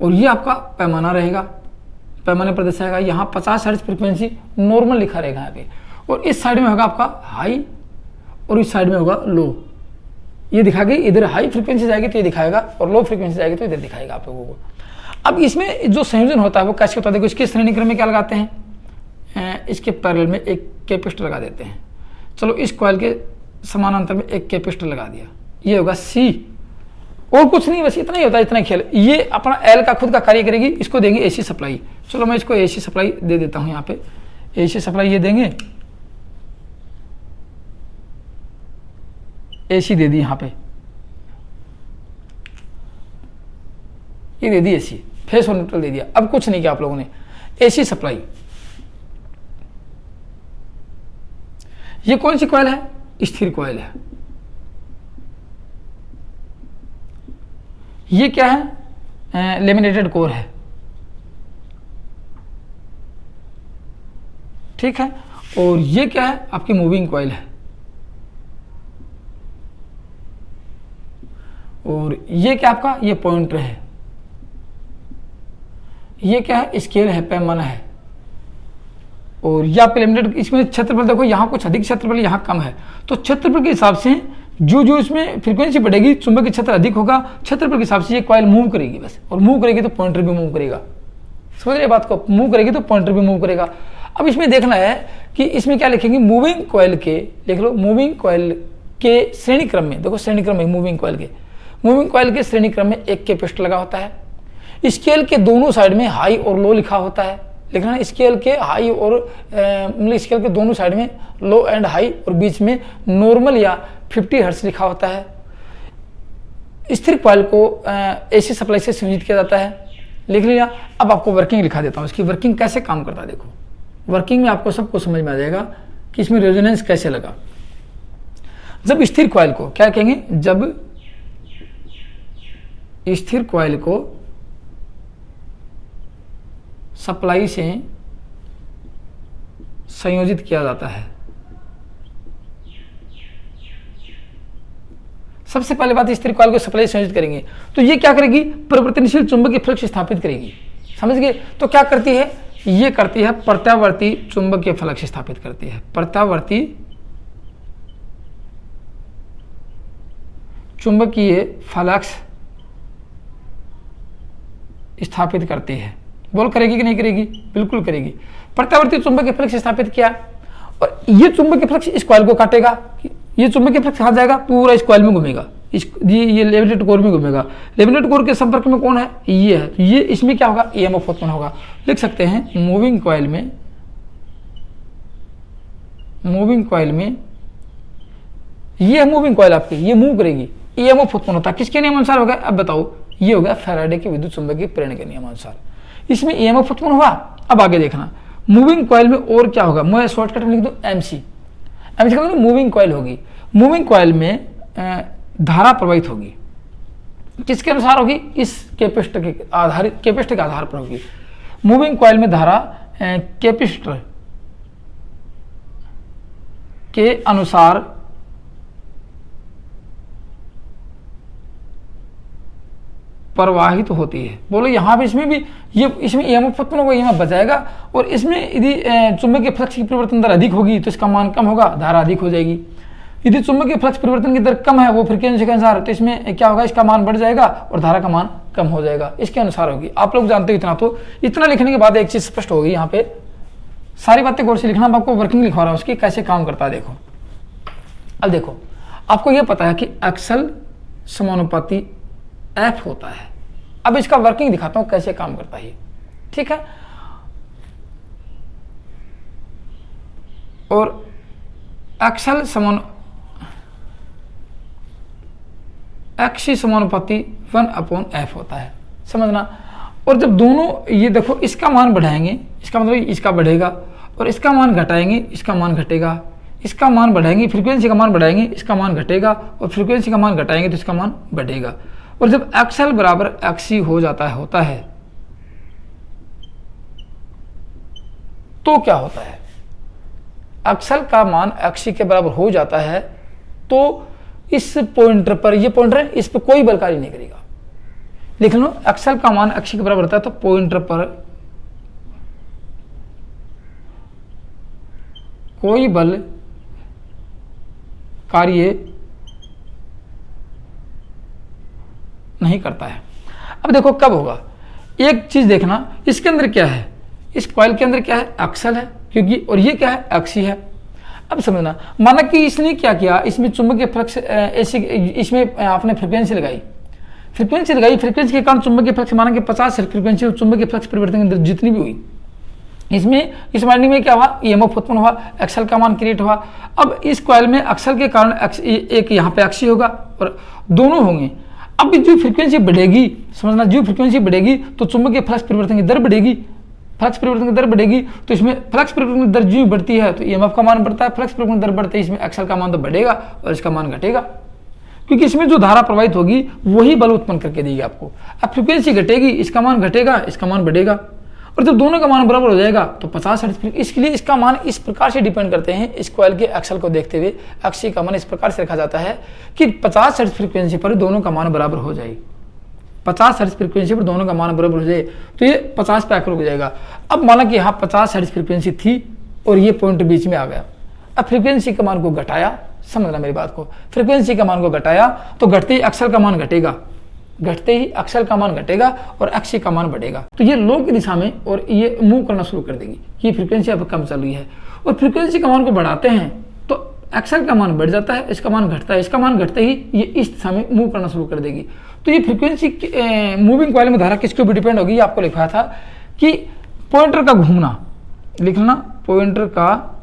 और ये आपका पैमाना रहेगा, पैमाने पर दर्शाएगा। यहाँ 50 हर्ट्ज फ्रीक्वेंसी नॉर्मल लिखा रहेगा यहाँ पे। और इस साइड में होगा आपका हाई और इस साइड में होगा लो। ये दिखाएगी, इधर हाई फ्रीक्वेंसी जाएगी तो ये दिखाएगा और लो फ्रीक्वेंसी जाएगी तो इधर दिखाएगा आप लोगों को। अब इसमें जो संयोजन होता है वो कैसे होता है? देखो, इसके श्रेणी क्रम में क्या लगाते हैं? इसके पैरेलल में एक कैपेसिटर लगा देते हैं। चलो, इस कॉइल के समानांतर में एक कैपेसिटर लगा दिया, ये होगा C। और कुछ नहीं, बस इतना ही होता है, इतना ही खेल। ये अपना L का खुद का कार्य करेगी, इसको देंगे AC सप्लाई। चलो मैं इसको AC सप्लाई दे देता हूँ। यहाँ पे AC सप्लाई ये देंगे, AC दे दी यहाँ पे, ये दे दी AC, फेस और न्यूट्रल दे दिया। अब कुछ नहीं किया आप लोगों ने, AC सप्लाई। ये कौन सी कॉइल है? स्थिर कॉइल है। ये क्या है? लेमिनेटेड कोर है, ठीक है। और ये क्या है? आपकी मूविंग कॉइल है। और ये क्या आपका? ये पॉइंटर है। ये क्या है? स्केल है, पैमाना है। और ये आपके लिमिटेड, इसमें क्षेत्रफल देखो, यहाँ कुछ अधिक क्षेत्रफल, यहाँ कम है। तो क्षेत्रफल के हिसाब से जो जो इसमें फ्रीक्वेंसी बढ़ेगी, चुंबकीय क्षेत्र अधिक होगा, क्षेत्रफल के हिसाब से ये कॉइल मूव करेगी बस। और मूव करेगी तो पॉइंटर भी मूव करेगा। समझ रहे बात को? मूव करेगी तो पॉइंटर भी मूव करेगा। अब इसमें देखना है कि इसमें क्या लिखेंगे? मूविंग कॉइल के, लिख लो, मूविंग कॉइल के श्रेणी क्रम में, देखो श्रेणी क्रम है मूविंग कॉइल के, मूविंग कॉइल के श्रेणी क्रम में एक कैपेसिटर लगा होता है। स्केल के दोनों साइड में हाई और लो लिखा होता है। लिखना है स्केल के हाई और मतलब स्केल के दोनों साइड में लो एंड हाई, और बीच में नॉर्मल या 50 हर्ट्ज लिखा होता है। स्थिर कॉइल को AC सप्लाई से संयोजित किया जाता है। लिख लिया। अब आपको वर्किंग लिखा देता हूँ, इसकी वर्किंग कैसे काम करता है। देखो, वर्किंग में आपको सबको समझ में आ जाएगा कि इसमें रेजोनेंस कैसे लगा। जब स्थिर कॉइल को क्या कहेंगे? जब स्थिर कॉइल को सप्लाई से संयोजित किया जाता है, सबसे पहले बात, स्थिर कॉइल को सप्लाई से संयोजित करेंगे तो ये क्या करेगी? परिवर्तनशील चुंबकीय फ्लक्स स्थापित करेगी। समझ गए? तो क्या करती है? ये करती है प्रत्यावर्ती चुंबकीय फ्लक्स स्थापित करती है। प्रत्यावर्ती चुंबकीय फ्लक्स स्थापित करती है। बोल, करेगी कि नहीं करेगी? बिल्कुल करेगी। प्रत्यावर्ती चुंबकीय फ्लक्स स्थापित किया और ये चुंबकीय फ्लक्स इस कॉइल को काटेगा। ये चुंबकीय फ्लक्स कहाँ जाएगा? पूरा इस कॉइल में घूमेगा, ये लेमिनेटेड कोर में घूमेगा। लेमिनेटेड कोर के संपर्क में कौन है? ये है। तो ये इसमें क्या होगा? EMF उत्पन्न होगा। लिख सकते हैं मूविंग कॉइल में, मूविंग कॉइल में ये है मूविंग कॉइल आपकी, ये मूव करेगी, EMF उत्पन्न होता है। किसके नियम अनुसार होगा? अब बताओ। ये होगा फैराडे के विद्युत चुंबकीय प्रेरण के नियम अनुसार इसमें EMF उत्पन्न हुआ। अब आगे देखना, मूविंग कॉइल में और क्या होगा? मैं शॉर्टकट में लिख दूं MC का मतलब मूविंग कॉइल होगी। मूविंग कॉइल में धारा प्रवाहित होगी, किसके अनुसार होगी? इस कैपेसिटर के आधारित, कैपेसिटर के आधार पर होगी। मूविंग कॉइल में धारा कैपेसिटर के अनुसार प्रवाहित होती है। बोलो, यहाँ पे इसमें भी ये, इसमें EMF उत्पन्न होगा, EMF बचाएगा। और इसमें यदि चुंबकीय फ्लक्स की परिवर्तन दर अधिक होगी तो इसका मान कम होगा, धारा अधिक हो जाएगी। यदि चुंबकीय फ्लक्स परिवर्तन की दर कम है, वो फ्रीक्वेंसी के अनुसार, तो इसमें क्या होगा? इसका मान बढ़ जाएगा और धारा का मान कम हो जाएगा। इसके अनुसार होगी। आप लोग जानते हो इतना। तो इतना लिखने के बाद एक चीज स्पष्ट होगी। यहाँ पे सारी बातें गौर से लिखना। मैं आपको वर्किंग लिखवा रहा हूँ उसकी, कैसे काम करता है। देखो, अब देखो, आपको यह पता है कि एक्सल समानुपाती F होता है। अब इसका वर्किंग दिखाता हूं कैसे काम करता है, ठीक है। और एक्सल एक्सी समानुपाती 1/f होता है, समझना। और जब दोनों, ये देखो, इसका मान बढ़ाएंगे, इसका मतलब इसका बढ़ेगा, और इसका मान घटाएंगे, इसका मान घटेगा। इसका मान बढ़ाएंगे, फ्रीक्वेंसी का मान बढ़ाएंगे, इसका मान घटेगा, और फ्रीक्वेंसी का मान घटाएंगे तो इसका मान बढ़ेगा। और जब एक्सएल बराबर एक्सी होता है तो क्या होता है, एक्सएल का मान एक्सी के बराबर हो जाता है तो इस पॉइंटर पर, ये पॉइंटर है, इस पर कोई बल कार्य नहीं करेगा। लिख लो, एक्सएल का मान एक्सी के बराबर होता है तो पॉइंटर पर कोई बल कार्य नहीं करता है। अब देखो कब होगा, एक चीज देखना, इसके अंदर क्या है, इस कॉइल के अंदर क्या है, एक्सल है, क्योंकि, और ये क्या है, एक्सी है। अब समझना, माना कि इसने क्या किया, इसमें चुंबकीय फ्लक्स ऐसे, इसमें आपने फ्रीक्वेंसी लगाई, फ्रीक्वेंसी के कारण चुंबकीय फ्लक्स, माना कि 50 हर्ट्ज फ्रीक्वेंसी और चुंबकीय फ्लक्स परिवर्तन के अंदर जितनी भी हुई, इसमें इस वाइंडिंग में क्या हुआ, ईएमएफ उत्पन्न हुआ, एक्सल का मान क्रिएट हुआ। अब इस कॉइल में एक्सल के कारण एक यहाँ पे एक्सी होगा और दोनों होंगे। अब जो फ्रीक्वेंसी बढ़ेगी, समझना, जो फ्रीक्वेंसी बढ़ेगी तो चुंबकीय फ्लक्स परिवर्तन की दर बढ़ेगी, फ्लक्स परिवर्तन की दर बढ़ेगी तो इसमें फ्लक्स परिवर्तन की दर जो बढ़ती है तो ईएमएफ का मान बढ़ता है, फ्लक्स परिवर्तन की दर बढ़ती है, इसमें एक्सल का मान तो बढ़ेगा और इसका मान घटेगा, क्योंकि इसमें जो धारा प्रवाहित होगी वही बल उत्पन्न करके देगी आपको। अब फ्रीक्वेंसी घटेगी, इसका मान घटेगा, इसका मान बढ़ेगा, और जब दोनों का मान बराबर हो जाएगा तो 50 हर्ट्ज। इसके लिए इसका मान इस प्रकार से डिपेंड करते हैं, इस कॉइल के एक्सल को देखते हुए एक्सी का मान इस प्रकार से रखा जाता है कि 50 हर्ट्ज फ्रीक्वेंसी पर दोनों का मान बराबर हो जाए, 50 हर्ट्ज फ्रीक्वेंसी पर दोनों का मान बराबर हो जाए तो ये 50 पे आकर रुक जाएगा। अब माना कि यहाँ 50 हर्ट्ज फ्रीक्वेंसी थी और ये पॉइंट बीच में आ गया, अब फ्रीक्वेंसी के मान को घटाया, समझना मेरी बात को, फ्रीक्वेंसी का मान को घटाया तो घटते ही एक्सल का मान घटेगा, घटते ही एक्सल का मान घटेगा और एक्सी का मान बढ़ेगा, तो ये लो की दिशा में और ये मूव करना शुरू कर देगी, ये फ्रीक्वेंसी अब कम चल रही है। और फ्रीक्वेंसी का मान को बढ़ाते हैं तो एक्सल का मान बढ़ जाता है, इसका मान घटता है, इसका मान घटते ही ये इस दिशा में मूव करना शुरू कर देगी। तो ये फ्रीक्वेंसी मूविंग कॉइल में धारा किसके ऊपर डिपेंड होगी, आपको लिखा था कि पॉइंटर का घूमना, लिखना, पॉइंटर का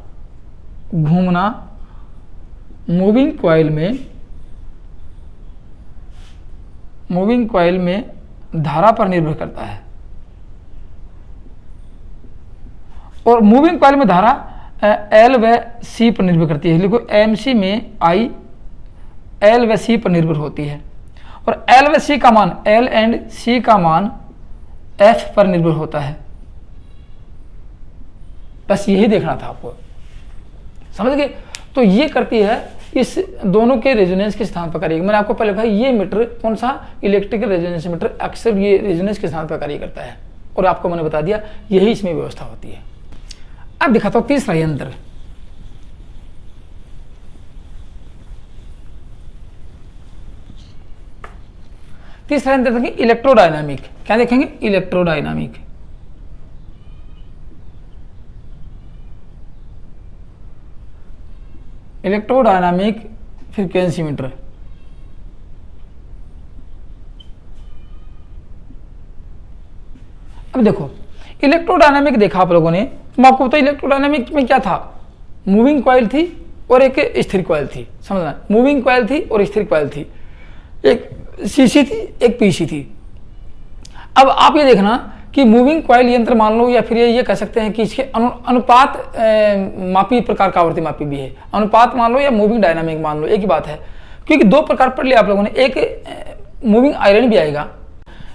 घूमना मूविंग कॉइल में धारा पर निर्भर करता है। और मूविंग कॉइल में धारा एल व सी पर निर्भर करती है, लिखो एमसी में आई एल व सी पर निर्भर होती है, और एल व सी का मान, एल एंड सी का मान एफ पर निर्भर होता है। बस यही देखना था आपको, समझ गए। तो ये करती है इस दोनों के रेजोनेंस के स्थान पर कार्य। मैंने आपको पहले कहा ये मीटर कौन सा, इलेक्ट्रिकल रेजोनेंस मीटर, अक्सर ये रेजोनेंस के स्थान पर कार्य करता है, और आपको मैंने बता दिया यही इसमें व्यवस्था होती है। अब दिखाता हूं तीसरा यंत्र, तीसरा यंत्र देखेंगे इलेक्ट्रोडायनामिक। क्या देखेंगे, इलेक्ट्रोडायनामिक। Electrodynamic frequency meter. अब देखो इलेक्ट्रोडायनामिक देखा आप लोगों ने, तो आपको पता इलेक्ट्रोडायनामिक में क्या था, मूविंग कॉइल थी और एक स्थिर कॉइल थी, समझना, मूविंग कॉइल थी और स्थिर कॉइल थी, एक सीसी थी एक पीसी थी। अब आप ये देखना कि मूविंग कॉइल यंत्र मान लो, या फिर ये कह सकते हैं कि इसके अनुपात मापी प्रकार का आवर्ती मापी भी है, अनुपात मान लो या मूविंग डायनामिक मान लो, एक ही बात है, क्योंकि दो प्रकार पढ़ लिया आप लोगों ने, एक मूविंग आयरन भी आएगा।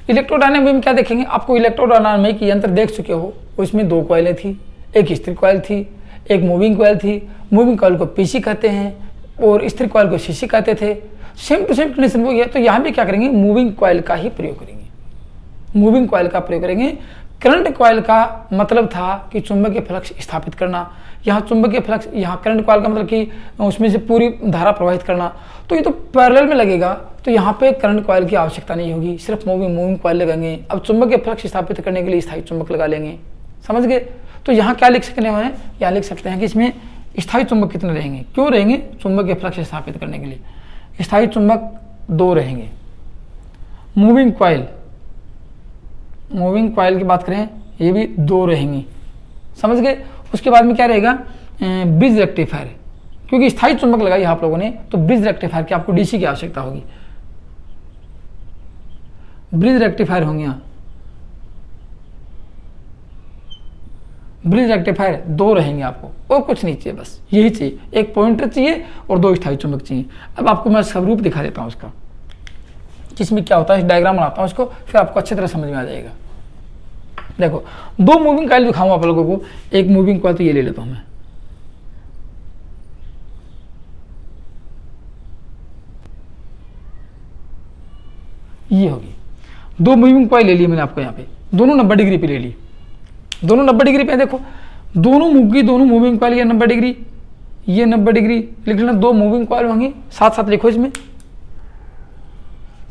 इलेक्ट्रोडायनामिक में क्या देखेंगे, आपको इलेक्ट्रोडायनामिक यंत्र देख चुके हो, उसमें दो कॉइलें थी, एक स्थिर कॉइल थी, एक मूविंग कॉइल थी। मूविंग कॉइल को पीसी कहते हैं और स्थिर कॉइल को सीसी कहते थे। सेम टू सेम कंडीशन हो गया, तो यहाँ भी क्या करेंगे, मूविंग कॉइल का ही प्रयोग करेंगे, मूविंग कॉइल का प्रयोग करेंगे। करंट कॉइल का मतलब था कि चुंबकीय फ्लक्स स्थापित करना, यहाँ चुंबकीय फ्लक्स, यहाँ करंट कॉइल का मतलब कि उसमें से पूरी धारा प्रवाहित करना, तो ये तो पैरेलल में लगेगा, तो यहाँ पे करंट कॉइल की आवश्यकता नहीं होगी, सिर्फ मूविंग कॉइल लगाएंगे। अब चुंबकीय फ्लक्स स्थापित करने के लिए स्थायी चुंबक लगा लेंगे, समझ गए। तो यहाँ क्या लिख सकते हैं, यहाँ लिख सकते हैं कि इसमें स्थायी चुंबक कितने रहेंगे, क्यों रहेंगे, चुंबकीय फ्लक्स स्थापित करने के लिए स्थायी चुंबक दो रहेंगे। मूविंग कॉइल की बात करें, ये भी दो रहेंगी, समझ गए। उसके बाद में क्या रहेगा, ब्रिज रेक्टिफायर, क्योंकि स्थायी चुंबक लगाई आप लोगों ने, तो ब्रिज रेक्टिफायर की आपको डीसी की आवश्यकता होगी, ब्रिज रेक्टिफायर होंगे। ब्रिज रेक्टिफायर दो रहेंगे आपको, और कुछ नहीं चाहिए, बस यही चाहिए, एक पॉइंटर चाहिए और दो स्थायी चुंबक चाहिए। अब आपको मैं स्वरूप दिखा देता हूं उसका, जिसमें क्या होता है, इस डायग्राम बनाता हूँ इसको, फिर आपको अच्छी तरह समझ में आ जाएगा। देखो 2 मूविंग कॉइल दिखाऊंगा आप लोगों को। एक मूविंग कॉइल तो ये ले लेता हूं मैं, ये होगी 2 मूविंग कॉइल ले ली मैंने आपको यहाँ पे, दोनों 90 डिग्री पे ले ली, दोनों 90 डिग्री पे। देखो दोनों मूविंग कॉइल, ये 90 डिग्री, ये 90 डिग्री, लिख लेना 2 मूविंग कॉइल होंगी, साथ साथ लिखो इसमें,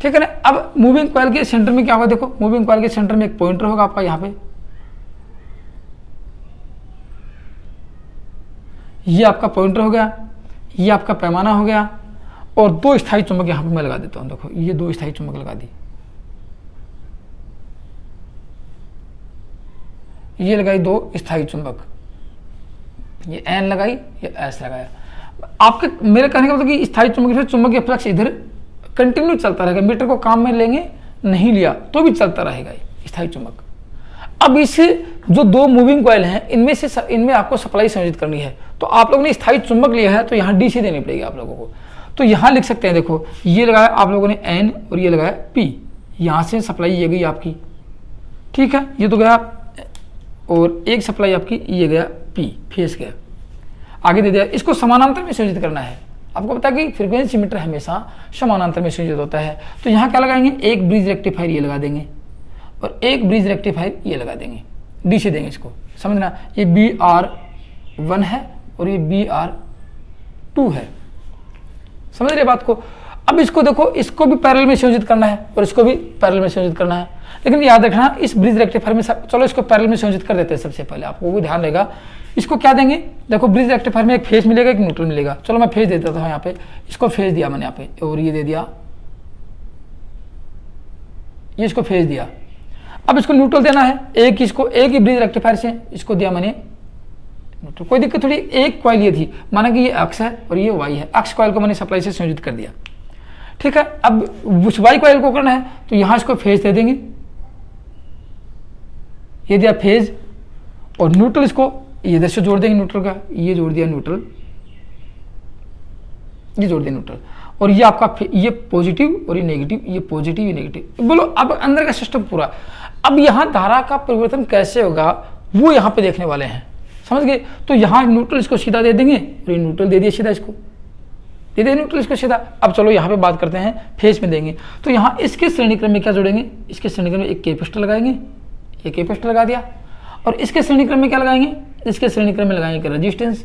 ठीक है ना। अब मूविंग कॉइल के सेंटर में क्या होगा, देखो मूविंग कॉइल के सेंटर में एक पॉइंटर होगा आपका यहाँ पे, ये आपका पॉइंटर हो गया, ये आपका पैमाना हो गया, और 2 स्थायी चुंबक यहाँ पे मैं लगा देता हूँ। देखो ये 2 स्थायी चुंबक लगा दी, ये लगाई 2 स्थायी चुंबक, ये N लगाई, ये S लगाया। आपके मेरे कहने का मतलब कि स्थायी चुंबक चुंबकीय फ्लक्स इधर कंटिन्यू चलता रहेगा, मीटर को काम में लेंगे, नहीं लिया तो भी चलता रहेगा स्थायी चुंबक। अब इस जो 2 मूविंग कॉइल हैं, इनमें आपको सप्लाई संयोजित करनी है, तो आप लोगों ने स्थायी चुंबक लिया है तो यहाँ डीसी देनी पड़ेगी आप लोगों को। तो यहाँ लिख सकते हैं, देखो ये लगाया आप लोगों ने N और ये लगाया P, यहाँ से सप्लाई ये गई आपकी, ठीक है, ये तो गया, और एक सप्लाई आपकी ये गया P, फेस गया, आगे दे दिया। इसको समानांतर में संयोजित करना है। आपको पता है कि फ्रीक्वेंसी मीटर हमेशा समानांतर में संयोजित होता है, तो यहाँ क्या लगाएंगे, एक ब्रिज रेक्टिफायर ये लगा देंगे और एक ब्रिज रेक्टिफायर ये लगा देंगे, डीसी देंगे इसको, समझना। ये BR1 है और ये BR2 है, समझ रहे बात को। अब इसको देखो, इसको भी पैरेलल में संयोजित करना है और इसको भी पैरेलल में संयोजित करना है, लेकिन याद रखना इस ब्रिज रेक्टिफायर में चलो इसको पैरेलल में संयोजित कर देते हैं। सबसे पहले आपको वो ध्यान रहेगा, इसको क्या देंगे, देखो ब्रिज रेक्टिफायर में एक फेज मिलेगा, एक न्यूट्रल मिलेगा। चलो मैं फेज दे देता हूँ यहाँ पे, इसको फेज दिया मैंने यहाँ पे, और ये दे दिया, ये इसको फेज दिया। अब इसको न्यूट्रल देना है, एक ही ब्रिज रेक्टिफायर से इसको दिया मैंने न्यूट्रल। कोई दिक्कत थोड़ी, एक कॉइल ये थी, माना कि ये अक्ष है और ये वाई है, अक्ष कॉइल को मैंने सप्लाई से संयोजित कर दिया, ठीक है। अब उस वाई कॉइल को करना है तो यहाँ इसको फेज दे देंगे, ये दिया फेज, और न्यूट्रल इसको ये इधर से जोड़ देंगे, न्यूट्रल का ये जोड़ दिया न्यूट्रल, ये जोड़ दिया न्यूट्रल, और ये आपका ये पॉजिटिव और ये नेगेटिव, ये पॉजिटिव ये नेगेटिव। बोलो अब अंदर का सिस्टम पूरा। अब यहाँ धारा का परिवर्तन कैसे होगा वो यहाँ पे देखने वाले हैं, समझ गए। तो यहाँ न्यूट्रल इसको सीधा दे देंगे, और ये न्यूट्रल दे दिया सीधा, इसको दे दिया न्यूट्रल इसको सीधा। अब चलो यहाँ पे बात करते हैं फेज में देंगे, तो यहाँ इसके श्रेणी क्रम में क्या जोड़ेंगे, इसके श्रेणी क्रम में एक कैपेसिटर लगाएंगे, ये कैपेसिटर लगा दिया, और इसके श्रेणी क्रम में क्या लगाएंगे, इसके श्रेणी क्रम में लगाएंगे रेजिस्टेंस,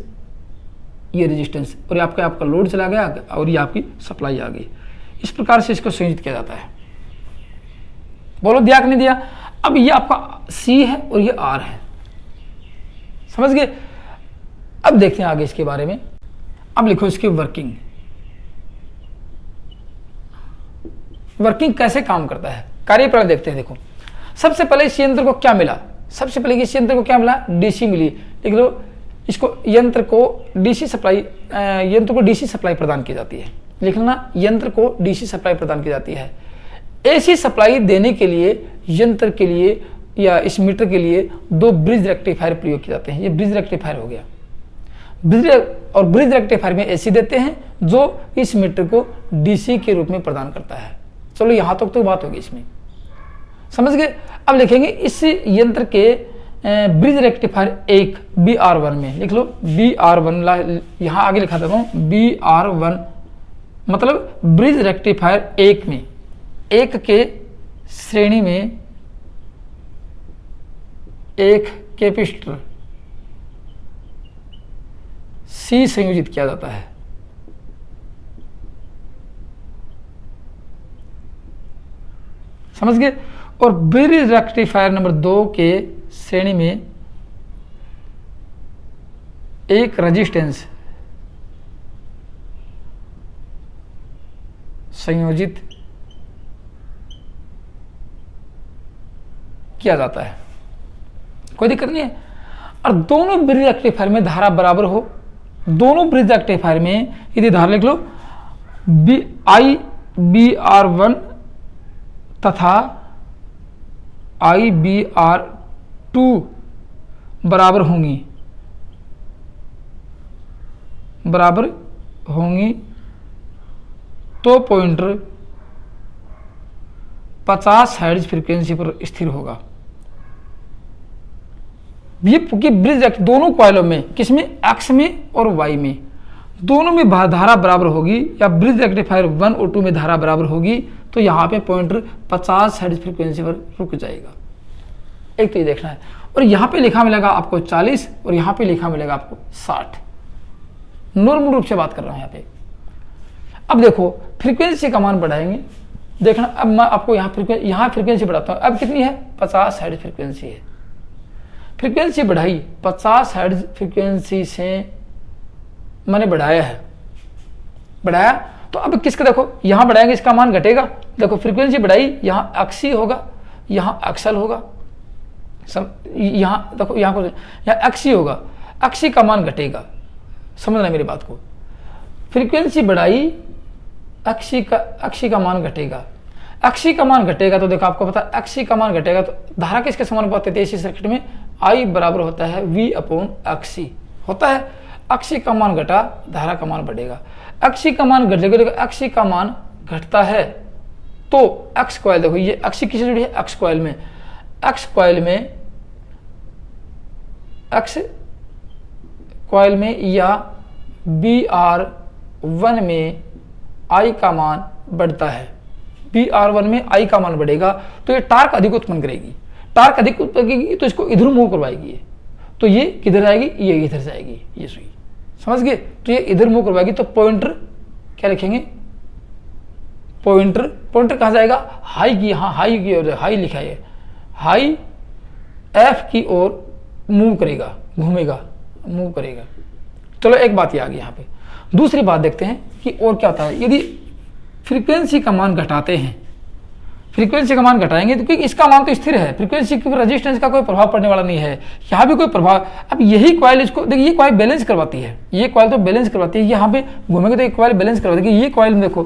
ये रेजिस्टेंस, और ये आपका लोड चला गया और ये आपकी सप्लाई आ गई। इस प्रकार से इसको संयोजित किया जाता है। बोलो दिया कि नहीं दिया। अब ये आपका C है और ये R है, समझ गए। अब देखते हैं आगे इसके बारे में। अब लिखो इसकी वर्किंग कैसे काम करता है, कार्यप्रणाली देखते हैं। देखो सबसे पहले इस यंत्र को क्या मिला, सबसे पहले इस यंत्र को क्या मिला, डीसी मिली। देख लो इसको, यंत्र को डीसी सप्लाई प्रदान की जाती है, लिख लेना, यंत्र को डीसी सप्लाई प्रदान की जाती है। एसी सप्लाई देने के लिए यंत्र के लिए या इस मीटर के लिए 2 ब्रिज रेक्टिफायर प्रयोग किए जाते हैं। ये ब्रिज रेक्टिफायर हो गया, ब्रिज रेक्टिफायर में एसी देते हैं जो इस मीटर को डीसी के रूप में प्रदान करता है। चलो यहाँ तक तो बात होगी इसमें, समझ गए। अब लिखेंगे इस यंत्र के ब्रिज रेक्टिफायर 1 BR1 में, लिख लो BR1, यहाँ आगे लिखा देता हूँ BR1 मतलब ब्रिज रेक्टिफायर 1 में, 1 के श्रेणी में एक कैपेसिटर C संयोजित किया जाता है। समझ गए। और ब्रिज रेक्टिफायर नंबर 2 के श्रेणी में एक रेजिस्टेंस संयोजित किया जाता है, कोई दिक्कत नहीं है। और दोनों ब्रिज रेक्टिफायर में धारा बराबर हो, दोनों ब्रिज रेक्टिफायर में यदि धारा लिख लो IBR1 तथा IBR2 बराबर होंगी तो पॉइंटर 50 हर्ट्ज फ्रीक्वेंसी पर स्थिर होगा। ये क्योंकि ब्रिज दोनों कॉइलों में, किसमें, एक्स में और वाई में, दोनों में धारा बराबर होगी, या ब्रिज रेक्टिफायर 1 और 2 में धारा बराबर होगी, तो यहाँ पे पॉइंटर 50 हर्ट्ज फ्रीक्वेंसी पर रुक जाएगा। एक तो ये देखना है, और यहाँ पे लिखा मिलेगा आपको 40 और यहाँ पे लिखा मिलेगा आपको 60। नॉर्मल रूप से बात कर रहा हूँ यहाँ पे। अब देखो फ्रीक्वेंसी का मान बढ़ाएंगे, देखना अब मैं आपको यहाँ फ्रीक्वेंसी बढ़ाता हूँ। अब कितनी है, 50 हर्ट्ज फ्रीक्वेंसी है। फ्रीक्वेंसी बढ़ाई 50 हर्ट्ज फ्रीक्वेंसी से मैंने बढ़ाया है, बढ़ाया तो अब किसका देखो यहाँ बढ़ाएंगे, इसका मान घटेगा। देखो फ्रीक्वेंसी बढ़ाई, यहाँ एक्सी होगा, यहाँ एक्सल होगा, यहाँ देखो यहाँ एक्सी होगा, एक्सी का मान घटेगा। समझना मेरी बात को, फ्रीक्वेंसी बढ़ाई, एक्सी का मान घटेगा, एक्सी का मान घटेगा तो देखो आपको पता एक्सी का मान घटेगा तो धारा किसके समानुपाती है, एसी सर्किट में आई बराबर होता है V अपॉन एक्सी होता है। एक्सी का मान घटा, धारा का मान बढ़ेगा। एक्सी का मान घटेगा, देखो एक्सी का मान घटता है तो एक्स कॉइल, देखो ये एक्सी किससे जुड़ी है, एक्स कॉइल में, एक्स कॉइल में या BR1 में आई का मान बढ़ता है, BR1 में आई का मान बढ़ेगा तो ये टार्क अधिक उत्पन्न करेगी, टार्क अधिक उत्पन्न करेगी तो इसको इधर मूव करवाएगी, तो ये किधर आएगी, ये इधर जाएगी, ये सुई, समझ गए। तो ये इधर मूव करवाएगी तो पॉइंटर क्या लिखेंगे, पॉइंटर कहाँ जाएगा, हाई की, हाँ हाई की ओर, हाई लिखा है, हाई एफ की ओर मूव करेगा, घूमेगा, मूव करेगा। चलो एक बात ये आ गई यहाँ पे। दूसरी बात देखते हैं कि और क्या होता है यदि फ्रीक्वेंसी का मान घटाते हैं, फ्रीक्वेंसी का मान घटाएंगे तो क्योंकि इसका मान तो स्थिर है, फ्रीक्वेंसी की रेजिस्टेंस का कोई प्रभाव पड़ने वाला नहीं है, यहाँ भी कोई प्रभाव। अब यही कॉइल इसको देखिए, ये कॉइल बैलेंस करवाती है, ये कॉइल तो बैलेंस करवाती है, यहाँ पे घूमेंगे तो एक कॉइल बैलेंस करवाती है, ये कॉइल में देखो।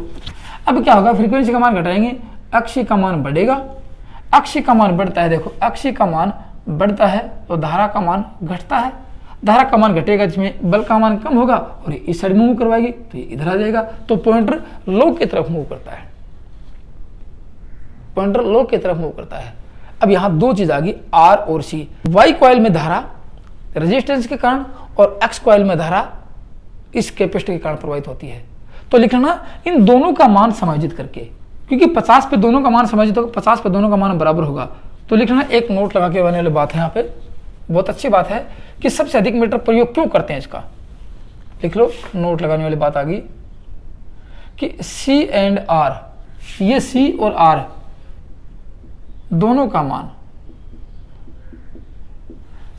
अब क्या होगा, फ्रीक्वेंसी का मान घटाएंगे, एक्सी का मान बढ़ेगा, एक्सी का मान बढ़ता है, देखो एक्सी का मान बढ़ता है तो धारा का मान घटता है, धारा का मान घटेगा जिसमें बल का मान कम होगा और इस साइड मूव करवाएगी तो ये इधर आ जाएगा, तो पॉइंटर लो की तरफ मूव करता है, पॉइंटर लो की तरफ मूव करता है। अब यहाँ दो चीज आ गई, आर और सी। वाई कॉइल में धारा रेजिस्टेंस के कारण और एक्स कॉइल में धारा इस कैपेसिटर के कारण प्रभावित होती है। तो लिखना इन दोनों का मान समायोजित करके, क्योंकि 50 पे दोनों का मान समायोजित होगा, 50 पे दोनों का मान बराबर होगा। तो लिखना एक नोट लगा के बनने वाली बात है यहाँ पे, बहुत अच्छी बात है कि सबसे अधिक मीटर प्रयोग क्यों करते हैं इसका, लिख लो, नोट लगाने वाली बात आ गई कि सी एंड आर, ये सी और आर दोनों का मान,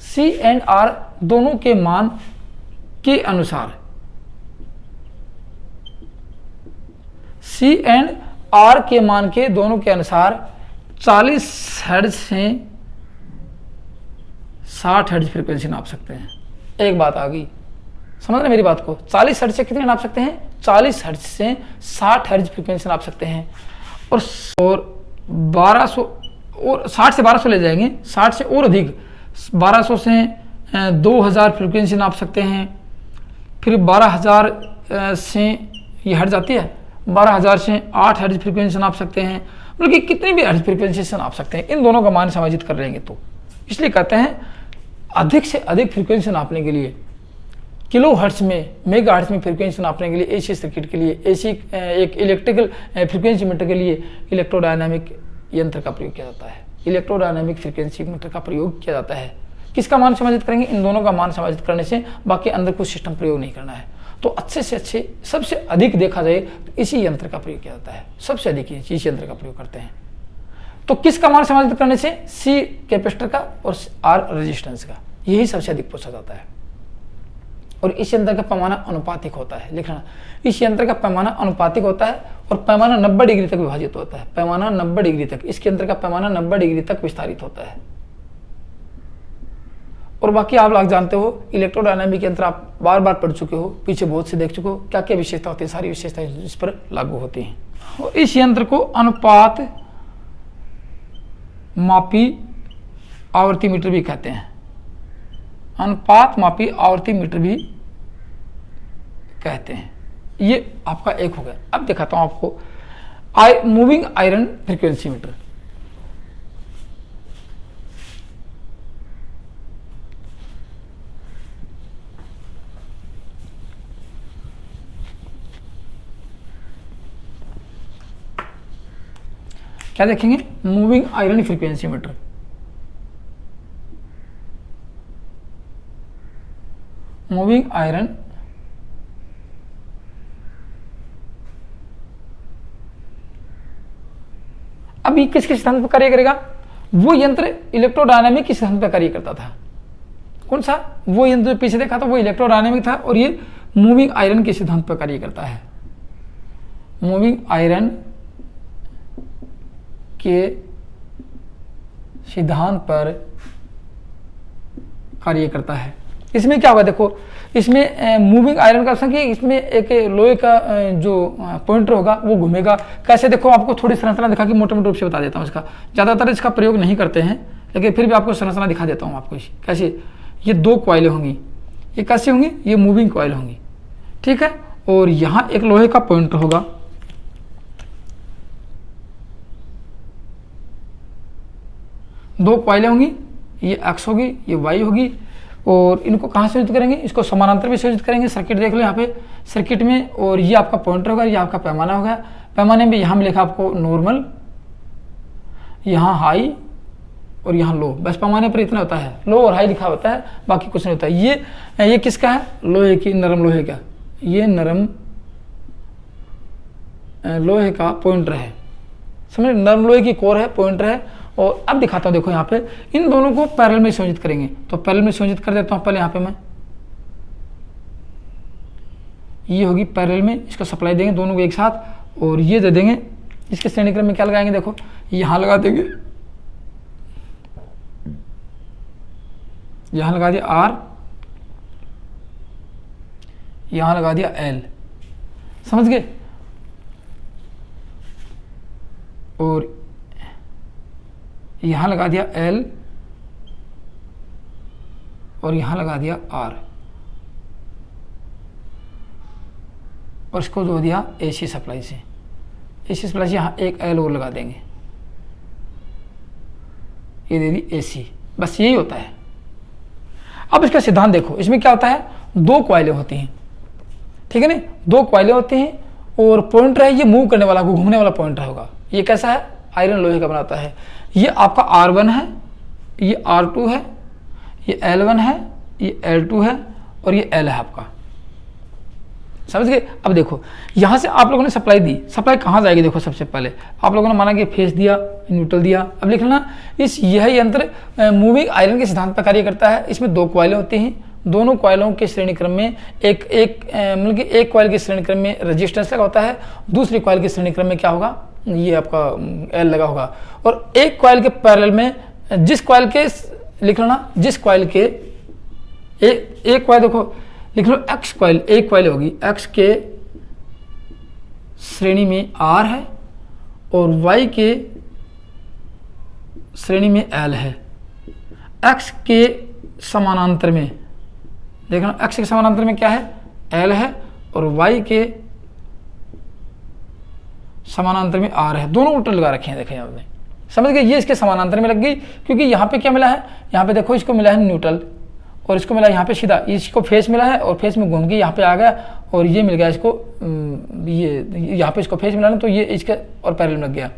सी एंड आर दोनों के मान के अनुसार, सी एंड आर के मान के दोनों के अनुसार 40 हर्ट्ज से 60 हर्ट्ज फ्रीक्वेंसी नाप सकते हैं। एक बात आ गई, समझ रहे मेरी बात को, 40 हर्ट्ज से कितने नाप सकते हैं, 40 हर्ट्ज से 60 हर्ट्ज फ्रीक्वेंसी नाप सकते हैं। और 1200 और 60 से 1200 ले जाएंगे, 60 से और अधिक, 1200 से 2000 फ्रीक्वेंसी नाप सकते हैं। फिर 12000 से ये हट जाती है, 12000 से 8 हर्ट्ज फ्रीक्वेंसी नाप सकते हैं, मतलब कि कितनी भी हर्ट्ज फ्रीक्वेंसी से नाप सकते हैं। इन दोनों का मान समायोजित कर लेंगे तो इसलिए कहते हैं अधिक से अधिक फ्रीक्वेंसी नापने के लिए, किलो हर्ट्ज में, मेगा हर्ट्ज में फ्रीक्वेंसी नापने के लिए एसी सर्किट के लिए, एसी एक इलेक्ट्रिकल फ्रीक्वेंसी मीटर के लिए इलेक्ट्रोडायनामिक यंत्र का प्रयोग किया जाता है, इलेक्ट्रोडायनामिक फ्रीक्वेंसी मीटर का प्रयोग किया जाता है। किसका मान समायोजित करेंगे, इन दोनों का मान समायोजित करने से, बाकी अंदर कुछ सिस्टम प्रयोग नहीं करना है। तो अच्छे से अच्छे सबसे अधिक देखा जाए तो इसी यंत्र का प्रयोग किया जाता है, सबसे अधिक इसी यंत्र का प्रयोग करते हैं। तो किसका मान समायोजित करने से, सी कैपेसिटर का और आर रेजिस्टेंस का, यही सबसे अधिक पूछा जाता है। और इस यंत्र का पैमाना अनुपातिक होता है, लिखना, इस यंत्र का पैमाना अनुपातिक होता है और पैमाना 90 डिग्री तक विभाजित होता है, पैमाना 90 डिग्री तक, इसके यंत्र का पैमाना 90 डिग्री तक विस्तारित होता है। और बाकी आप लोग जानते हो इलेक्ट्रोडायनामिक यंत्र आप बार बार पढ़ चुके हो, पीछे बहुत से देख चुके हो, क्या क्या विशेषता होती है, सारी विशेषताएं इस पर लागू होती हैं। और इस यंत्र को अनुपात मापी आवर्ती मीटर भी कहते हैं, अनुपात मापी आवर्ती मीटर भी कहते हैं। ये आपका एक हो गया। अब दिखाता हूं आपको मूविंग आयरन फ्रीक्वेंसी मीटर। क्या देखेंगे, moving iron frequency meter. Moving iron अब ये किसके सिद्धांत पर कार्य करेगा, वो यंत्र इलेक्ट्रोडायनामिक के सिद्धांत पर कार्य करता था। कौन सा, वो यंत्र जो पीछे देखा था वो इलेक्ट्रोडायनामिक था, और ये मूविंग आयरन के सिद्धांत पर कार्य करता है। मूविंग आयरन के सिद्धांत पर कार्य करता है। इसमें क्या होगा, देखो इसमें मूविंग आयरन का संख्या, इसमें एक लोहे का जो पॉइंटर होगा वो घूमेगा। कैसे, देखो आपको थोड़ी संरचना दिखा के मोटे मोटे रूप से बता देता हूँ इसका। ज़्यादातर इसका प्रयोग नहीं करते हैं, लेकिन फिर भी आपको संरचना दिखा देता हूँ आपको। कैसे, ये 2 कॉइलें होंगी, ये कैसी होंगी, ये मूविंग कॉइल होंगी, ठीक है। और यहाँ एक लोहे का पॉइंटर होगा, दो कॉइलें होंगी, ये एक्स होगी, ये वाई होगी। और इनको कहाँ संयोजित करेंगे, इसको समानांतर में संयोजित करेंगे। सर्किट देख लो यहाँ पे, सर्किट में, और ये आपका पॉइंटर होगा, ये आपका पैमाना होगा। पैमाने में यहाँ में लिखा आपको नॉर्मल, यहाँ हाई और यहाँ लो, बस पैमाने पर इतना होता है, लो और हाई लिखा होता है, बाकी कुछ नहीं होता है। ये किसका है, लोहे की, नरम लोहे का, ये नरम लोहे का पॉइंटर है, समझ, नरम लोहे की कोर है, पॉइंटर है। और अब दिखाता हूँ, देखो यहाँ पे इन दोनों को पैरेलल में संयोजित करेंगे। तो पैरेलल में संयोजित कर देता हूँ पहले यहाँ पे मैं, ये होगी पैरेलल में, इसको सप्लाई देंगे दोनों को एक साथ, और ये दे देंगे। इसके श्रेणी क्रम में क्या लगाएंगे, देखो यहाँ लगा देंगे, यहाँ लगा दिया आर, यहाँ लगा दिया एल, समझ गए। और यहाँ लगा दिया एल, और यहाँ लगा दिया आर, और इसको दो दिया एसी सप्लाई से। एसी सप्लाई से यहाँ एक एल और लगा देंगे, ये दे दी एसी, बस यही होता है। अब इसका सिद्धांत देखो, इसमें क्या होता है, 2 कॉइलें होती हैं, ठीक है ना, 2 कॉइलें होती हैं, और पॉइंटर है ये मूव करने वाला, घूमने वाला पॉइंटर होगा। ये कैसा है, आयरन लोहे का बनाता है। ये आपका R1 है, ये R2 है, ये L1 है, ये L2 है, और ये L है आपका, समझ गए। अब देखो यहाँ से आप लोगों ने सप्लाई दी, सप्लाई कहाँ जाएगी, देखो सबसे पहले आप लोगों ने माना कि फेस दिया, न्यूट्रल दिया। अब लिख लेना, यह यंत्र मूविंग आयरन के सिद्धांत पर कार्य करता है। इसमें 2 कॉइलें होती हैं, दोनों कॉइलों के श्रेणी क्रम में मतलब कि एक कॉइल के श्रेणी क्रम में रेजिस्टेंस लगा होता है, दूसरी कॉइल के श्रेणी क्रम में क्या होगा, ये आपका एल लगा होगा। और एक कॉइल के पैरेलल में जिस कॉइल के, लिख लेना, जिस कॉइल के एक कॉइल, देखो लिख लो एक्स कॉइल, एक कॉइल होगी, एक्स के श्रेणी में आर है और वाई के श्रेणी में एल है। एक्स के समानांतर में देखना, एक्स के समानांतर में क्या है, एल है, और वाई के समानांतर में आर है। दोनों उल्टे लगा रखे हैं, देखें आपने, समझ गए। ये इसके समानांतर में लग गई, क्योंकि यहाँ पे क्या मिला है, यहाँ पे देखो इसको मिला है न्यूट्रल, और इसको मिला यहाँ पे सीधा, इसको फेस मिला है, और फेस में घूम के यहाँ पे आ गया, और ये मिल गया इसको, ये यहाँ पे इसको फेस मिला ना, तो ये इसके और पैरेलल में लग गया।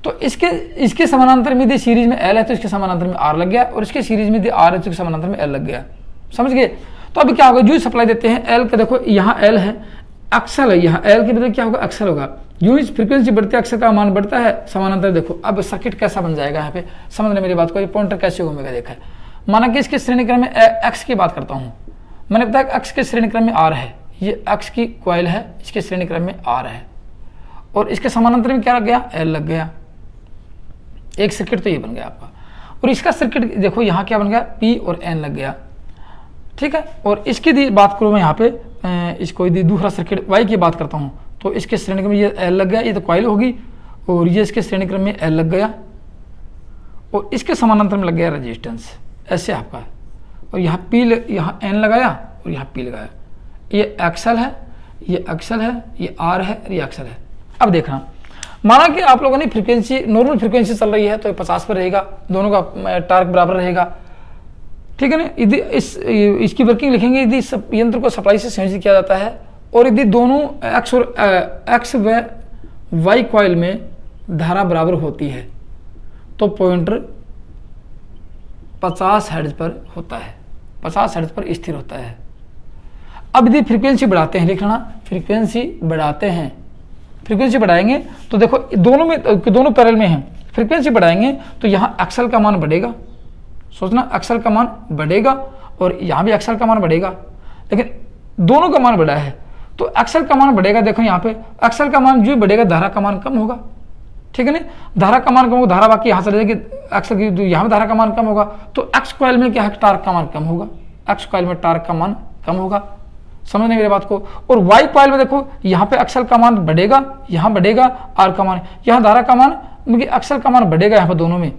तो इसके समानांतर में यदि सीरीज में एल है तो इसके समानांतर में आर लग गया, और इसके सीरीज में यदि आर है तो इसके समानांतर में एल लग गया, समझ गए। तो अभी क्या होगा, जो सप्लाई देते हैं एल का, देखो यहाँ एल है, अक्सर है, यहाँ एल के बदले क्या होगा, अक्सर होगा। यूं इस फ्रीक्वेंसी बढ़ती है, अक्सर का मान बढ़ता है, समानांतर। देखो अब सर्किट कैसा बन जाएगा, यहाँ पे समझ लें मेरी बात को, ये पॉइंटर कैसे घूमेगा। देखा है, माना कि इसके श्रेणी क्रम में एक्स की बात करता हूँ, मैंने बताया एक्स के श्रेणी क्रम में आर है, ये एक्स की कॉइल है, इसके श्रेणी क्रम में आर है, और इसके समानांतर में क्या लग गया, एल लग गया। एक सर्किट तो ये बन गया आपका, और इसका सर्किट देखो यहाँ क्या बन गया, पी और एन लग गया, ठीक है। और इसकी बात करूँ मैं यहाँ पे, इसको यदि दूसरा सर्किट वाई की बात करता हूँ, तो इसके श्रेणी क्रम में ये एल लग गया, ये तो कॉइल होगी, और ये इसके श्रेणी क्रम में एल लग गया, और इसके समानांतर में लग गया रेजिस्टेंस, ऐसे आपका। और यहाँ पी, यहाँ एन लगाया और यहाँ पी लगाया, ये एक्सल है, ये एक्सल है, ये आर है, ये एक्सल है। अब देखना, माना कि आप लोगों ने फ्रीक्वेंसी, नॉर्मल फ्रीक्वेंसी चल रही है तो 50 पर रहेगा, दोनों का टार्क बराबर रहेगा, ठीक है ना। यदि इसकी वर्किंग लिखेंगे, यदि यंत्र को सप्लाई से संयोजित किया जाता है, और यदि दोनों एक्स व वाई कॉइल में धारा बराबर होती है तो पॉइंटर 50 हर्ट्ज पर होता है, 50 हर्ट्ज पर स्थिर होता है। अब यदि फ्रीक्वेंसी बढ़ाते हैं, लिखना फ्रीक्वेंसी बढ़ाते हैं, फ्रीक्वेंसी बढ़ाएंगे तो देखो दोनों पैरेलल में हैं, फ्रीक्वेंसी बढ़ाएंगे तो यहाँ एक्सल का मान बढ़ेगा, सोचना एक्सल का मान बढ़ेगा और यहाँ भी एक्सल का मान बढ़ेगा, लेकिन दोनों का मान बढ़ा है तो एक्सल का मान बढ़ेगा। देखो यहाँ पे एक्सल का मान जो बढ़ेगा धारा का मान कम होगा, ठीक है ना, धारा का मान कम होगा, धारा बाकी यहाँ से रहेगी, एक्सल की यहाँ धारा का मान कम होगा तो एक्स कॉइल में क्या है, टार्क का मान कम होगा, एक्स कॉइल में टार्क का मान कम होगा, समझने मेरी बात को। और वाई कॉइल में देखो यहाँ पे एक्सल का मान बढ़ेगा, यहाँ बढ़ेगा, आर का मान, यहाँ धारा का मान, एक्सल का मान बढ़ेगा यहाँ पर दोनों में,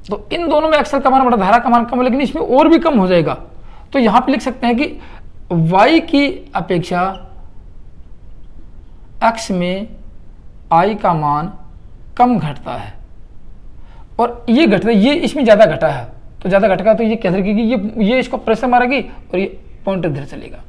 तो इन दोनों में एक्सल का मान बढ़ा, धारा का मान कम, लेकिन इसमें और भी कम हो जाएगा। तो यहाँ पे लिख सकते हैं कि y की अपेक्षा x में i का मान कम घटता है, और ये घटता है, ये इसमें ज़्यादा घटा है, तो ज़्यादा घटेगा तो ये क्या करेगी, ये इसको प्रेशर मारेगी और ये पॉइंटर इधर चलेगा,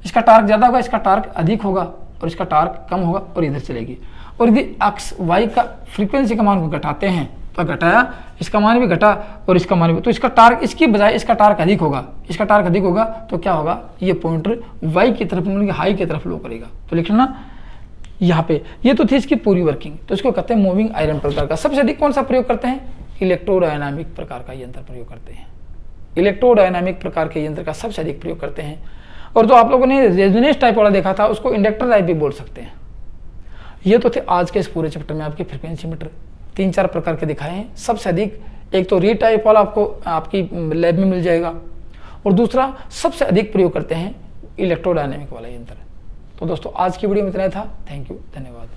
इसका टार्क ज़्यादा होगा, इसका टार्क अधिक होगा और इसका टार्क कम होगा और इधर चलेगी। और यदि एक्स वाई का फ्रीक्वेंसी का मान को घटाते हैं तो घटाया, इसका मान भी घटा और इसका मान भी, तो इसका टार्क, इसकी बजाय इसका टार्क अधिक होगा, इसका टार्क अधिक होगा तो क्या होगा, ये पॉइंटर वाई की तरफ मतलब हाई की तरफ फ्लो करेगा। तो लिखना यहाँ पे, ये तो थी इसकी पूरी वर्किंग। तो इसको कहते हैं मूविंग आयरन प्रकार का। सबसे अधिक कौन सा प्रयोग करते हैं, इलेक्ट्रोडायनामिक प्रकार का यंत्र प्रयोग करते हैं, इलेक्ट्रोडायनामिक प्रकार के यंत्र का सबसे अधिक प्रयोग करते हैं। और जो आप लोगों ने रेजोनेंस टाइप वाला देखा था उसको इंडक्टर टाइप भी बोल सकते हैं। ये तो थे आज के इस पूरे चैप्टर में आपके फ्रीक्वेंसी मीटर 3-4 प्रकार के दिखाए हैं। सबसे अधिक एक तो री टाइप वाला आपको आपकी लैब में मिल जाएगा, और दूसरा सबसे अधिक प्रयोग करते हैं इलेक्ट्रोडायनामिक वाला यंत्र। तो दोस्तों आज की वीडियो में इतना ही था। थैंक यू, धन्यवाद।